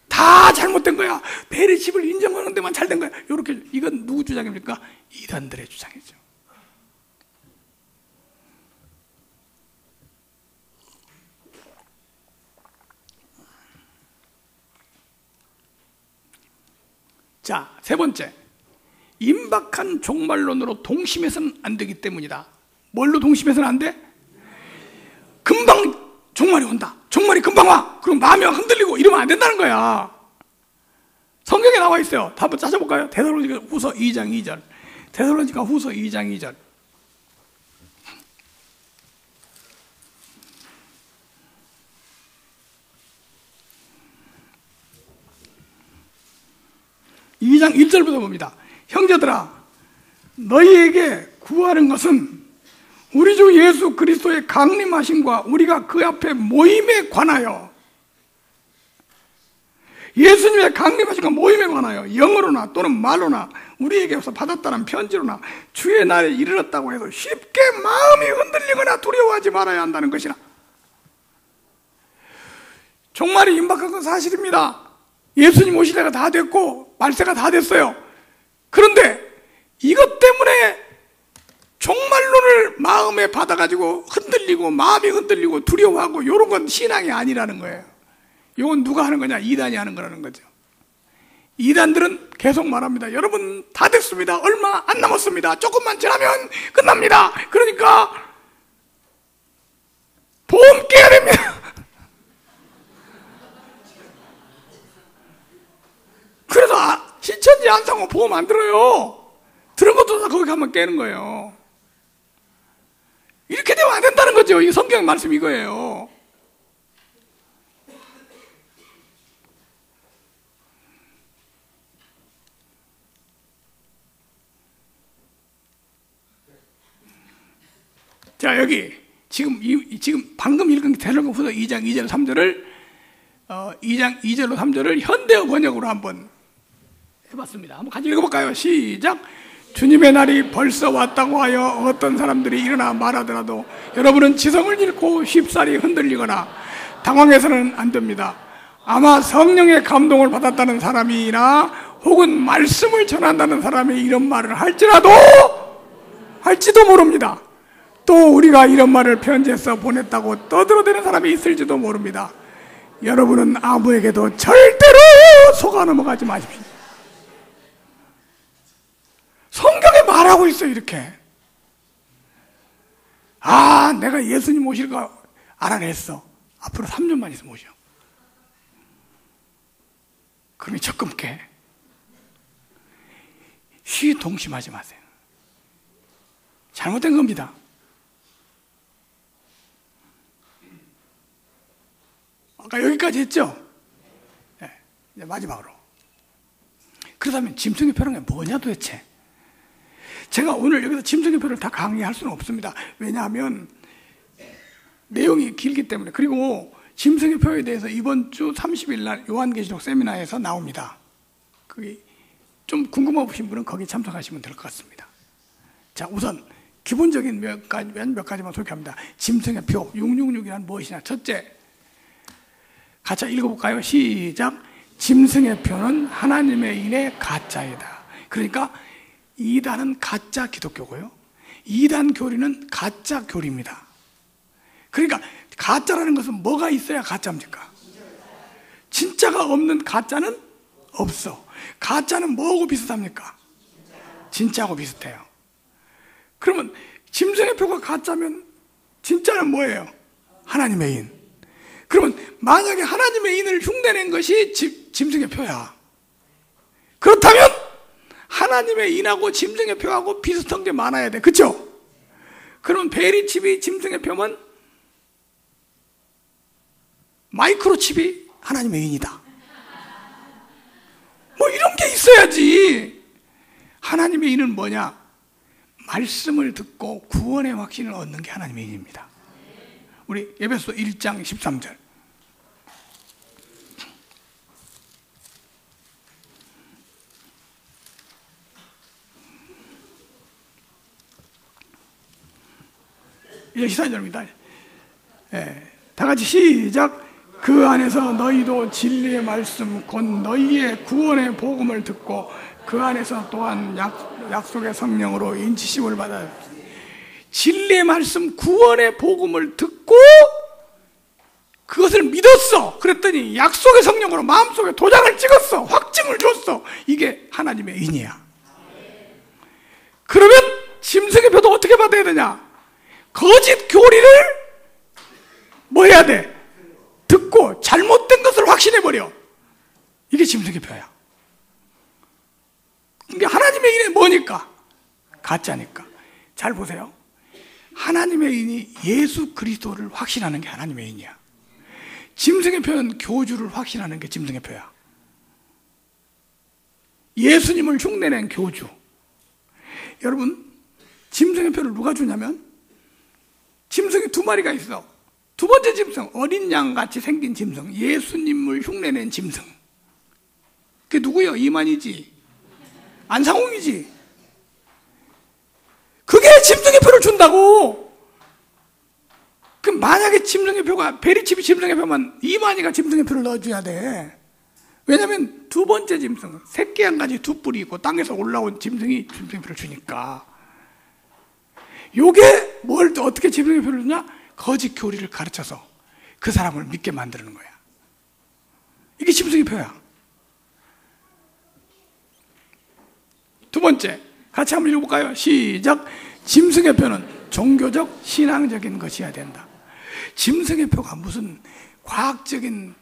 다 잘못된 거야. 베리칩을 인정하는 데만 잘된 거야. 이렇게, 이건 누구 주장입니까? 이단들의 주장이죠. 자, 세 번째, 임박한 종말론으로 동심해서는 안 되기 때문이다. 뭘로 동심해서는 안 돼? 금방 종말이 온다. 종말이 금방 와. 그럼 마음이 흔들리고 이러면 안 된다는 거야. 성경에 나와 있어요. 한번 찾아볼까요? 데살로니가 후서 2장 2절. 데살로니가 후서 2장 2절. 이 장 1절부터 봅니다. 형제들아, 너희에게 구하는 것은 우리 주 예수 그리스도의 강림하심과 우리가 그 앞에 모임에 관하여, 예수님의 강림하심과 모임에 관하여 영어로나 또는 말로나 우리에게서 받았다는 편지로나 주의 날에 이르렀다고 해서 쉽게 마음이 흔들리거나 두려워하지 말아야 한다는 것이라. 종말이 임박한 건 사실입니다. 예수님 오실 때가 다 됐고 말세가 다 됐어요. 그런데 이것 때문에 종말론을 마음에 받아가지고 흔들리고 마음이 흔들리고 두려워하고 이런 건 신앙이 아니라는 거예요. 이건 누가 하는 거냐? 이단이 하는 거라는 거죠. 이단들은 계속 말합니다. 여러분 다 됐습니다. 얼마 안 남았습니다. 조금만 지나면 끝납니다. 그러니까 보험 깨야 됩니다. 그래서 신천지 안상호 보험 안 들어요. 들은 것도 다 거기 가면 깨는 거예요. 이렇게 되면 안 된다는 거죠. 이 성경 말씀 이거예요. 자, 여기 지금 방금 읽은 데살로니가후서 2장 2절 3절을 2장 2절로 3절을 현대어 번역으로 한번 해봤습니다. 한번 같이 읽어볼까요? 시작. 주님의 날이 벌써 왔다고 하여 어떤 사람들이 일어나 말하더라도 여러분은 지성을 잃고 쉽사리 흔들리거나 당황해서는 안 됩니다. 아마 성령의 감동을 받았다는 사람이나 혹은 말씀을 전한다는 사람이 이런 말을 할지도 모릅니다. 또 우리가 이런 말을 편지해서 보냈다고 떠들어대는 사람이 있을지도 모릅니다. 여러분은 아무에게도 절대로 속아 넘어가지 마십시오. 성경에 말하고 있어요. 이렇게. 내가 예수님 오실 거 알아냈어. 앞으로 3년만 있으면 오셔. 그러니 적금 깨. 동심하지 마세요. 잘못된 겁니다. 아까 여기까지 했죠? 네, 이제 마지막으로. 그렇다면 짐승의 표라는 게 뭐냐 도대체? 제가 오늘 여기서 짐승의 표를 다 강의할 수는 없습니다. 왜냐하면 내용이 길기 때문에. 그리고 짐승의 표에 대해서 이번 주 30일 날 요한계시록 세미나에서 나옵니다. 그게 좀 궁금하신 분은 거기 참석하시면 될 것 같습니다. 자, 우선 기본적인 몇 가지만 소개합니다. 짐승의 표 666이란 무엇이냐? 첫째, 같이 읽어볼까요? 시작. 짐승의 표는 하나님의 인의 가짜이다. 그러니까 이단은 가짜 기독교고요, 이단 교리는 가짜 교리입니다. 그러니까 가짜라는 것은 뭐가 있어야 가짜입니까? 진짜가 없는 가짜는 없어. 가짜는 뭐하고 비슷합니까? 진짜하고 비슷해요. 그러면 짐승의 표가 가짜면 진짜는 뭐예요? 하나님의 인. 그러면 만약에 하나님의 인을 흉내낸 것이 짐승의 표야. 그렇다면 하나님의 인하고 짐승의 표하고 비슷한 게 많아야 돼. 그렇죠? 그러면 베리칩이 짐승의 표면 마이크로칩이 하나님의 인이다. 뭐 이런 게 있어야지. 하나님의 인은 뭐냐? 말씀을 듣고 구원의 확신을 얻는 게 하나님의 인입니다. 우리 에베소 1장 13절. 이제 14절입니다. 다 같이 시작. 그 안에서 너희도 진리의 말씀 곧 너희의 구원의 복음을 듣고 그 안에서 또한 약속의 성령으로 인치심을 받아. 진리의 말씀 구원의 복음을 듣고 그것을 믿었어. 그랬더니 약속의 성령으로 마음속에 도장을 찍었어. 확증을 줬어. 이게 하나님의 인이야. 그러면 짐승의 표도 어떻게 받아야 되냐? 거짓 교리를 뭐 해야 돼? 듣고 잘못된 것을 확신해버려. 이게 짐승의 표야. 이게 하나님의 인이 뭐니까? 가짜니까. 잘 보세요. 하나님의 인이 예수 그리스도를 확신하는 게 하나님의 인이야. 짐승의 표는 교주를 확신하는 게 짐승의 표야. 예수님을 흉내낸 교주. 여러분, 짐승의 표를 누가 주냐면 짐승이 두 마리가 있어. 두 번째 짐승, 어린 양같이 생긴 짐승, 예수님을 흉내낸 짐승. 그게 누구예요? 이만희지, 안상홍이지. 그게 짐승의 표를 준다고. 그 만약에 짐승의 표가 베리칩이 짐승의 표면 이만희가 짐승의 표를 넣어줘야 돼. 왜냐하면 두 번째 짐승, 새끼 한 가지 두 뿔이 있고 땅에서 올라온 짐승이 짐승의 표를 주니까. 요게 뭘 또 어떻게 짐승의표를 주냐? 거짓 교리를 가르쳐서 그 사람을 믿게 만드는 거야. 이게 짐승의표야. 두 번째, 같이 한번 읽어볼까요? 시작. 짐승의표는 종교적, 신앙적인 것이어야 된다. 짐승의표가 무슨 과학적인,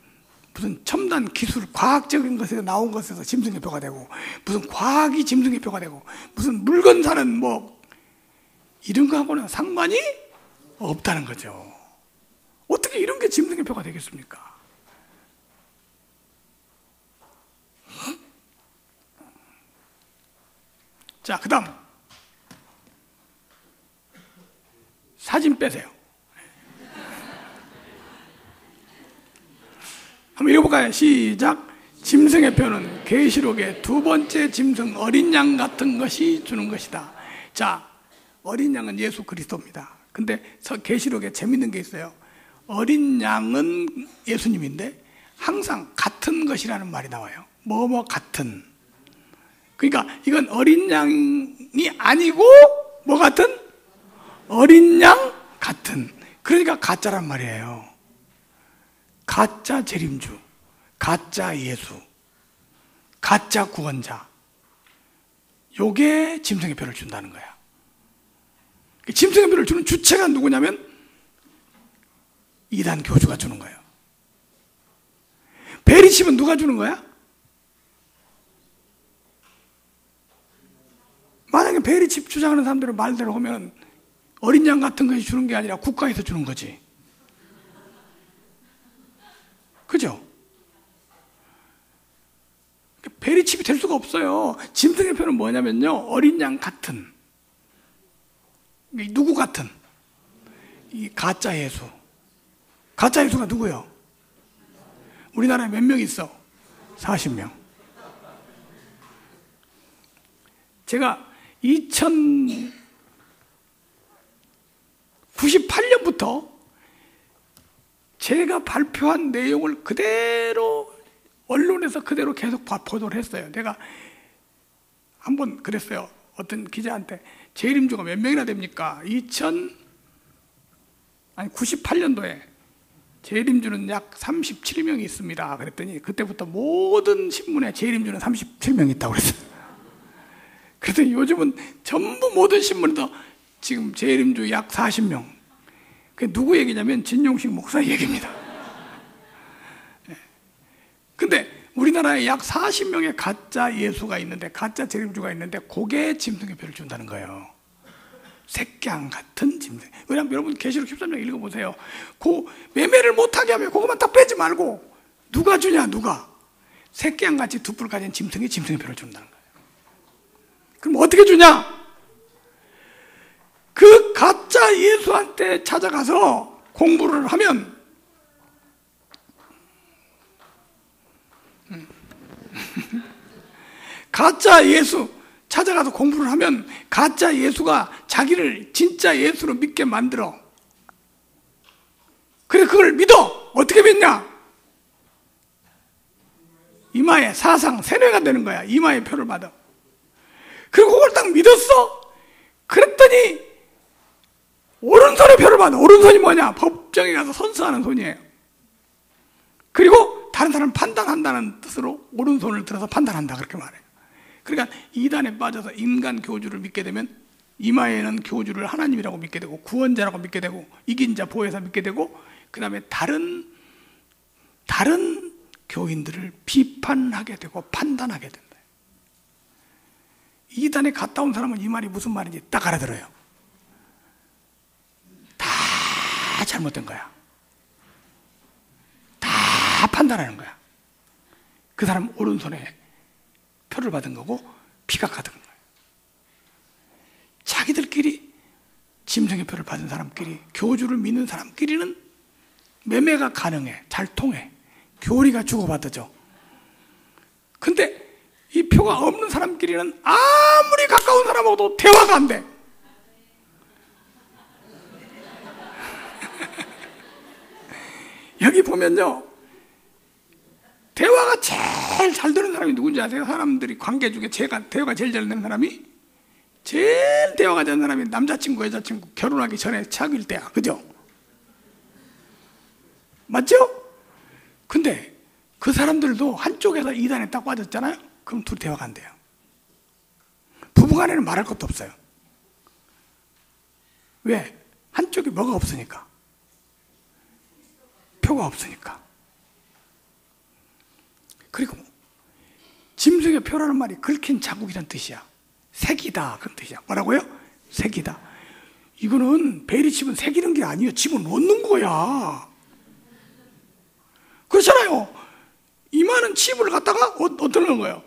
무슨 첨단 기술, 과학적인 것에서 나온 것에서 짐승의표가 되고, 무슨 과학이 짐승의표가 되고, 무슨 물건 사는 뭐 이런 거하고는 상관이 없다는 거죠. 어떻게 이런 게 짐승의표가 되겠습니까? 자, 그 다음 사진 빼세요. 한번 읽어볼까요? 시작. 짐승의 표는 계시록의 두 번째 짐승 어린 양 같은 것이 주는 것이다. 자, 어린 양은 예수 그리스도입니다. 근데 계시록에 재밌는 게 있어요. 어린 양은 예수님인데 항상 같은 것이라는 말이 나와요. 뭐뭐 같은. 그러니까 이건 어린 양이 아니고 뭐 같은? 어린 양 같은. 그러니까 가짜란 말이에요. 가짜 재림주, 가짜 예수, 가짜 구원자. 요게 짐승의 표를 준다는 거야. 짐승의 표를 주는 주체가 누구냐면 이단 교주가 주는 거예요. 베리칩은 누가 주는 거야? 만약에 베리칩 주장하는 사람들의 말대로 하면 어린 양 같은 것이 주는 게 아니라 국가에서 주는 거지. 그죠? 베리칩이 될 수가 없어요. 짐승의 표는 뭐냐면요, 어린 양 같은, 누구 같은? 이 가짜 예수. 가짜 예수가 누구요? 우리나라에 몇 명 있어? 40명. 제가 2098년부터 제가 발표한 내용을 그대로 언론에서 그대로 계속 보도를 했어요. 내가 한번 그랬어요. 어떤 기자한테 재림주가 몇 명이나 됩니까? 98년도에 재림주는 약 37명이 있습니다. 그랬더니 그때부터 모든 신문에 재림주는 37명이 있다고 그랬어요. 그래서 요즘은 전부 모든 신문에도 지금 재림주 약 40명. 그게 누구 얘기냐면 진용식 목사 얘기입니다. 근데 우리나라에 약 40명의 가짜 예수가 있는데, 가짜 재림주가 있는데, 그게 짐승의 표를 준다는 거예요. 새끼양 같은 짐승. 왜냐면 여러분 계시록 13장 읽어보세요. 그 매매를 못하게 하면 그것만 딱 빼지 말고 누가 주냐, 누가? 새끼양 같이 두 뿔 가진 짐승이 짐승의 표를 준다는 거예요. 그럼 어떻게 주냐? 그 가짜 예수한테 찾아가서 공부를 하면 가짜 예수 찾아가서 공부를 하면 가짜 예수가 자기를 진짜 예수로 믿게 만들어. 그래, 그걸 믿어. 어떻게 믿냐? 이마에 사상 세뇌가 되는 거야. 이마에 표를 받아. 그리고 그걸 딱 믿었어. 그랬더니 오른손에 표를 받아. 오른손이 뭐냐? 법정에 가서 선서하는 손이에요. 그리고 다른 사람 판단한다는 뜻으로 오른손을 들어서 판단한다, 그렇게 말해요. 그러니까 이단에 빠져서 인간 교주를 믿게 되면 이마에는 교주를 하나님이라고 믿게 되고 구원자라고 믿게 되고 이긴 자 보혜사 믿게 되고, 그 다음에 다른 교인들을 비판하게 되고 판단하게 된다. 이단에 갔다 온 사람은 이 말이 무슨 말인지 딱 알아들어요. 다 잘못된 거야. 다 판단하는 거야. 그 사람 오른손에 표를 받은 거고 피가 가득한 거예요. 자기들끼리 짐승의 표를 받은 사람끼리, 교주를 믿는 사람끼리는 매매가 가능해. 잘 통해. 교리가 주고받아져. 근데 이 표가 없는 사람끼리는 아무리 가까운 사람하고도 대화가 안 돼. 여기 보면요, 대화가 제일 잘 되는 사람이 누군지 아세요? 사람들이 관계 중에 대화가 제일 잘 되는 사람이 제일 대화가 되는 사람이 남자친구, 여자친구 결혼하기 전에 사귈 때야. 그죠? 맞죠? 근데 그 사람들도 한쪽에서 이단에 딱 빠졌잖아요? 그럼 둘이 대화가 안 돼요. 부부간에는 말할 것도 없어요. 왜? 한쪽에 뭐가 없으니까. 표가 없으니까. 그리고 짐승의 표라는 말이 긁힌 자국이란 뜻이야. 새기다 그런 뜻이야. 뭐라고요? 새기다. 이거는 베리 칩은 새기는 게 아니에요. 집어넣는 거야. 그렇잖아요. 이마는 칩을 갖다가 어떤 거예요?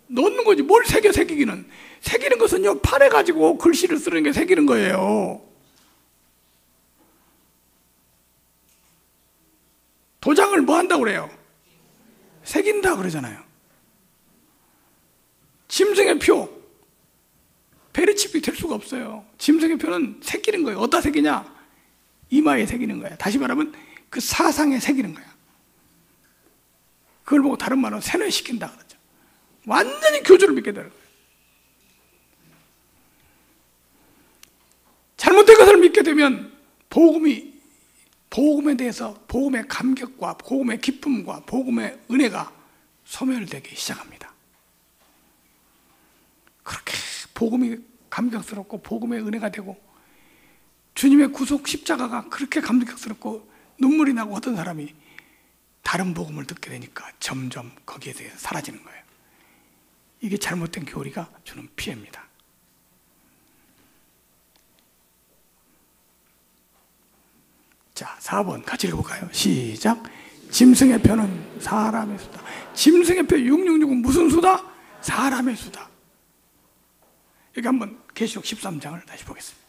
넣는 거지. 뭘 새기기는. 새기는 것은요, 판에 가지고 글씨를 쓰는 게 새기는 거예요. 도장을 뭐 한다고 그래요? 새긴다 그러잖아요. 짐승의 표, 베리칩이 될 수가 없어요. 짐승의 표는 새기는 거예요. 어디다 새기냐? 이마에 새기는 거야. 다시 말하면 그 사상에 새기는 거야. 그걸 보고 다른 말로 세뇌시킨다 그러죠. 완전히 교주를 믿게 되는 거예요. 잘못된 것을 믿게 되면 복음에 대해서 복음의 감격과 복음의 기쁨과 복음의 은혜가 소멸되기 시작합니다. 그렇게 복음이 감격스럽고 복음의 은혜가 되고 주님의 구속 십자가가 그렇게 감격스럽고 눈물이 나고 어떤 사람이 다른 복음을 듣게 되니까 점점 거기에 대해서 사라지는 거예요. 이게 잘못된 교리가 주는 피해입니다. 자, 4번 같이 읽어볼까요? 시작. 짐승의 표는 사람의 수다. 짐승의 표 666은 무슨 수다? 사람의 수다. 여기 한번 계시록 13장을 다시 보겠습니다.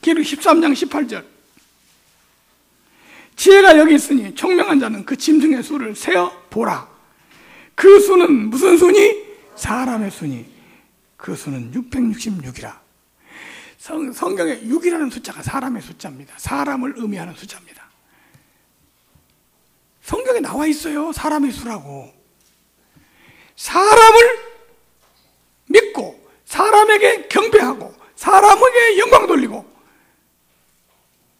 계시록 13장 18절. 지혜가 여기 있으니 총명한 자는 그 짐승의 수를 세어 보라. 그 수는 무슨 수니? 사람의 수니. 그 수는 666이라. 성경에 6이라는 숫자가 사람의 숫자입니다. 사람을 의미하는 숫자입니다. 성경에 나와 있어요. 사람의 수라고. 사람을 믿고 사람에게 경배하고 사람에게 영광 돌리고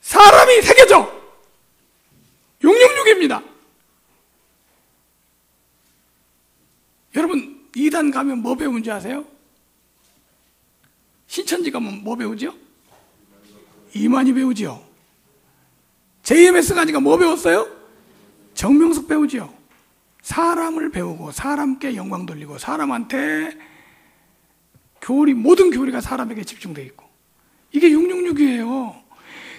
사람이 새겨져 666입니다. 여러분 이단 가면 뭐 배운지 아세요? 신천지 가면 뭐 배우죠? 이만희 배우지요. JMS 가니까 뭐 배웠어요? 정명석 배우지요. 사람을 배우고 사람께 영광 돌리고 사람한테 교리, 모든 교리가 사람에게 집중되어 있고 이게 666이에요.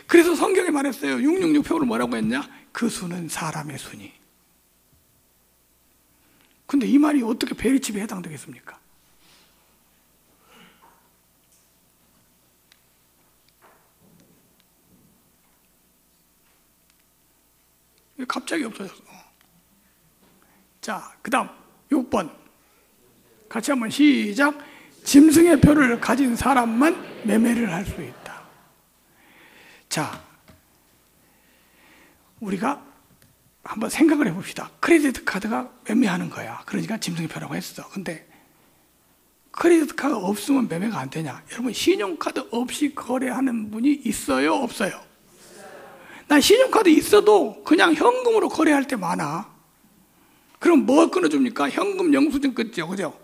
그래서 성경에 말했어요. 666표를 뭐라고 했냐? 그 수는 사람의 수니. 근데 이 말이 어떻게 베리칩에 해당되겠습니까? 갑자기 없어졌어. 자, 그 다음 6번 같이 한번 시작. 짐승의 표를 가진 사람만 매매를 할 수 있다. 자, 우리가 한번 생각을 해봅시다. 크레디트 카드가 매매하는 거야. 그러니까 짐승의 표라고 했어. 근데 크레디트 카드 없으면 매매가 안 되냐? 여러분 신용카드 없이 거래하는 분이 있어요? 없어요? 난 신용카드 있어도 그냥 현금으로 거래할 때 많아. 그럼 뭐 끊어줍니까? 현금 영수증 끊죠. 그죠?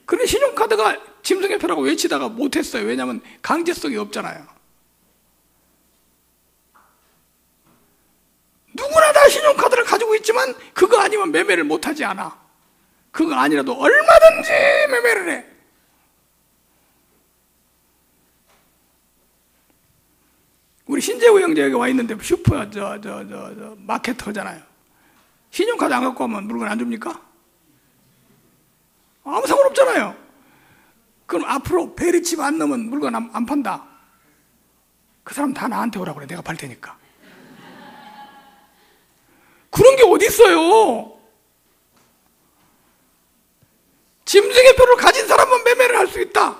근데 신용카드가 짐승의 표라고 외치다가 못했어요. 왜냐하면 강제성이 없잖아요. 누구나 다 신용카드를 가지고 있지만 그거 아니면 매매를 못하지 않아. 그거 아니라도 얼마든지 매매를 해. 우리 신재호 형제 여기 와 있는데 슈퍼 마케터잖아요. 신용카드 안 갖고 오면 물건 안 줍니까? 아무 상관없잖아요. 그럼 앞으로 베리칩 안 넣으면 물건 안 판다. 그 사람 다 나한테 오라고 그래. 내가 팔 테니까. 그런 게 어디 있어요? 짐승의 표를 가진 사람만 매매를 할 수 있다.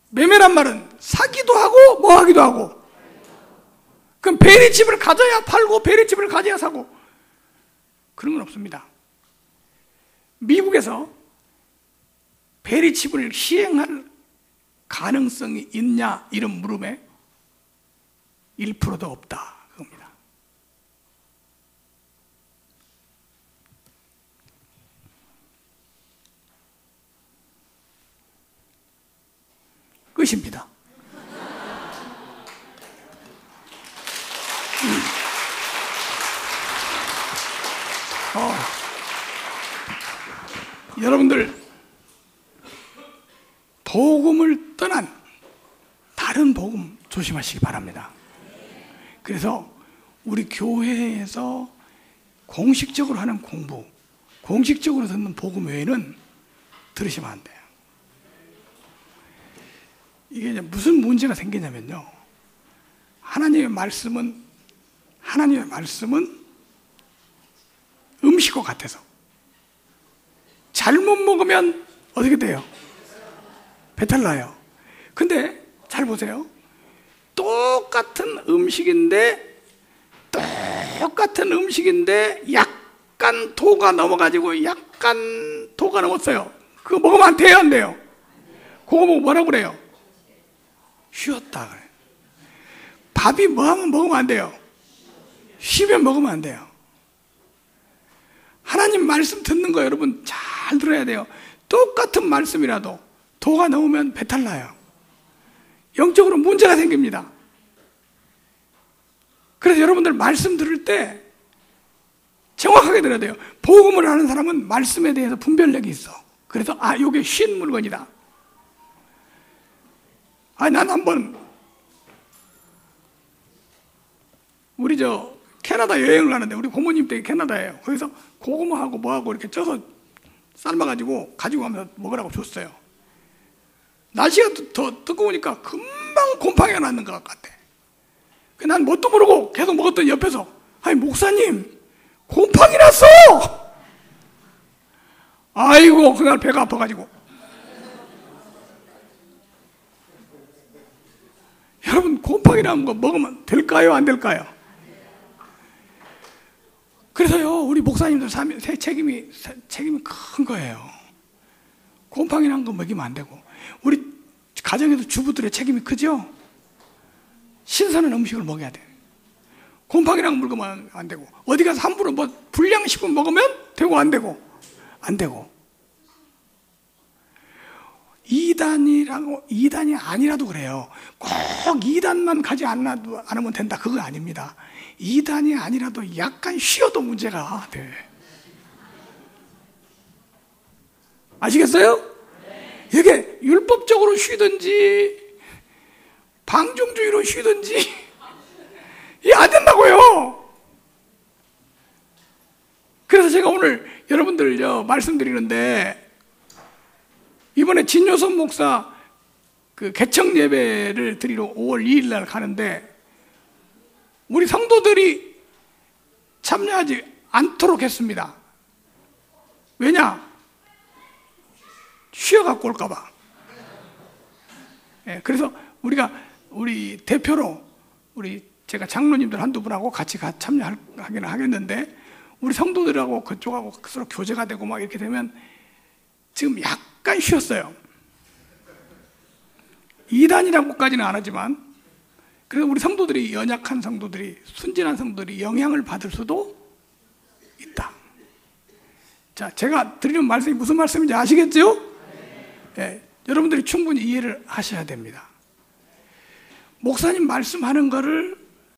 매매란 말은 사기도 하고 뭐 하기도 하고. 그럼 베리집을 가져야 팔고 베리집을 가져야 사고 그런 건 없습니다. 미국에서 베리집을 시행할 가능성이 있냐 이런 물음에 1%도 없다 그겁니다. 끝입니다. 여러분들 복음을 떠난 다른 복음 조심하시기 바랍니다. 그래서 우리 교회에서 공식적으로 하는 공부, 공식적으로 듣는 복음 외에는 들으시면 안 돼요. 이게 이제 무슨 문제가 생기냐면요, 하나님의 말씀은 음식과 같아서 잘못 먹으면 어떻게 돼요? 배탈 나요. 근데 잘 보세요. 똑같은 음식인데 약간 도가 넘어가지고 약간 도가 넘었어요. 그거 먹으면 안 돼요, 안 돼요? 그거 보고 뭐라고 그래요? 쉬었다 그래요. 밥이 뭐 하면 먹으면 안 돼요? 쉬면 먹으면 안 돼요. 하나님 말씀 듣는 거 여러분 잘 들어야 돼요. 똑같은 말씀이라도 도가 넘으면 배탈 나요. 영적으로 문제가 생깁니다. 그래서 여러분들 말씀 들을 때 정확하게 들어야 돼요. 복음을 하는 사람은 말씀에 대해서 분별력이 있어. 그래서 이게 쉰 물건이다. 난 한번 우리 캐나다 여행을 가는데 우리 고모님 댁이 캐나다예요. 거기서 고구마하고 뭐하고 이렇게 쪄서 삶아가지고 가지고 가면서 먹으라고 줬어요. 날씨가 더 뜨거우니까 금방 곰팡이가 났는 것 같아. 난 뭣도 모르고 계속 먹었더니 옆에서 목사님 곰팡이 났어. 아이고 그날 배가 아파가지고. 여러분 곰팡이라는 거 먹으면 될까요, 안 될까요? 그래서요 우리 목사님들 책임이 큰 거예요. 곰팡이라는 거 먹이면 안 되고, 우리 가정에서 주부들의 책임이 크죠. 신선한 음식을 먹여야 돼. 곰팡이랑 먹으면 안 되고, 어디 가서 함부로 불량식품 먹으면 되고 안 되고. 이단이 아니라도 그래요. 꼭 이단만 가지 않으면 된다 그거 아닙니다. 이단이 아니라도 약간 쉬어도 문제가 돼. 아시겠어요? 이게 율법적으로 쉬든지 방종주의로 쉬든지 이게 안 된다고요. 그래서 제가 오늘 여러분들 말씀드리는데, 이번에 진요선 목사 개척 예배를 드리러 5월 2일 날 가는데 우리 성도들이 참여하지 않도록 했습니다. 왜냐? 쉬어갖고 올까봐. 그래서 우리 대표로 제가 장로님들 한두 분하고 같이 참여하기는 하겠는데, 우리 성도들하고 그쪽하고 서로 교제가 되고 막 이렇게 되면 지금 약간 쉬었어요. 이단이라고까지는 안 하지만, 그래서 우리 성도들이, 연약한 성도들이, 순진한 성도들이 영향을 받을 수도 있다. 자, 제가 드리는 말씀이 무슨 말씀인지 아시겠죠? 여러분들이 충분히 이해를 하셔야 됩니다. 목사님 말씀하는 거를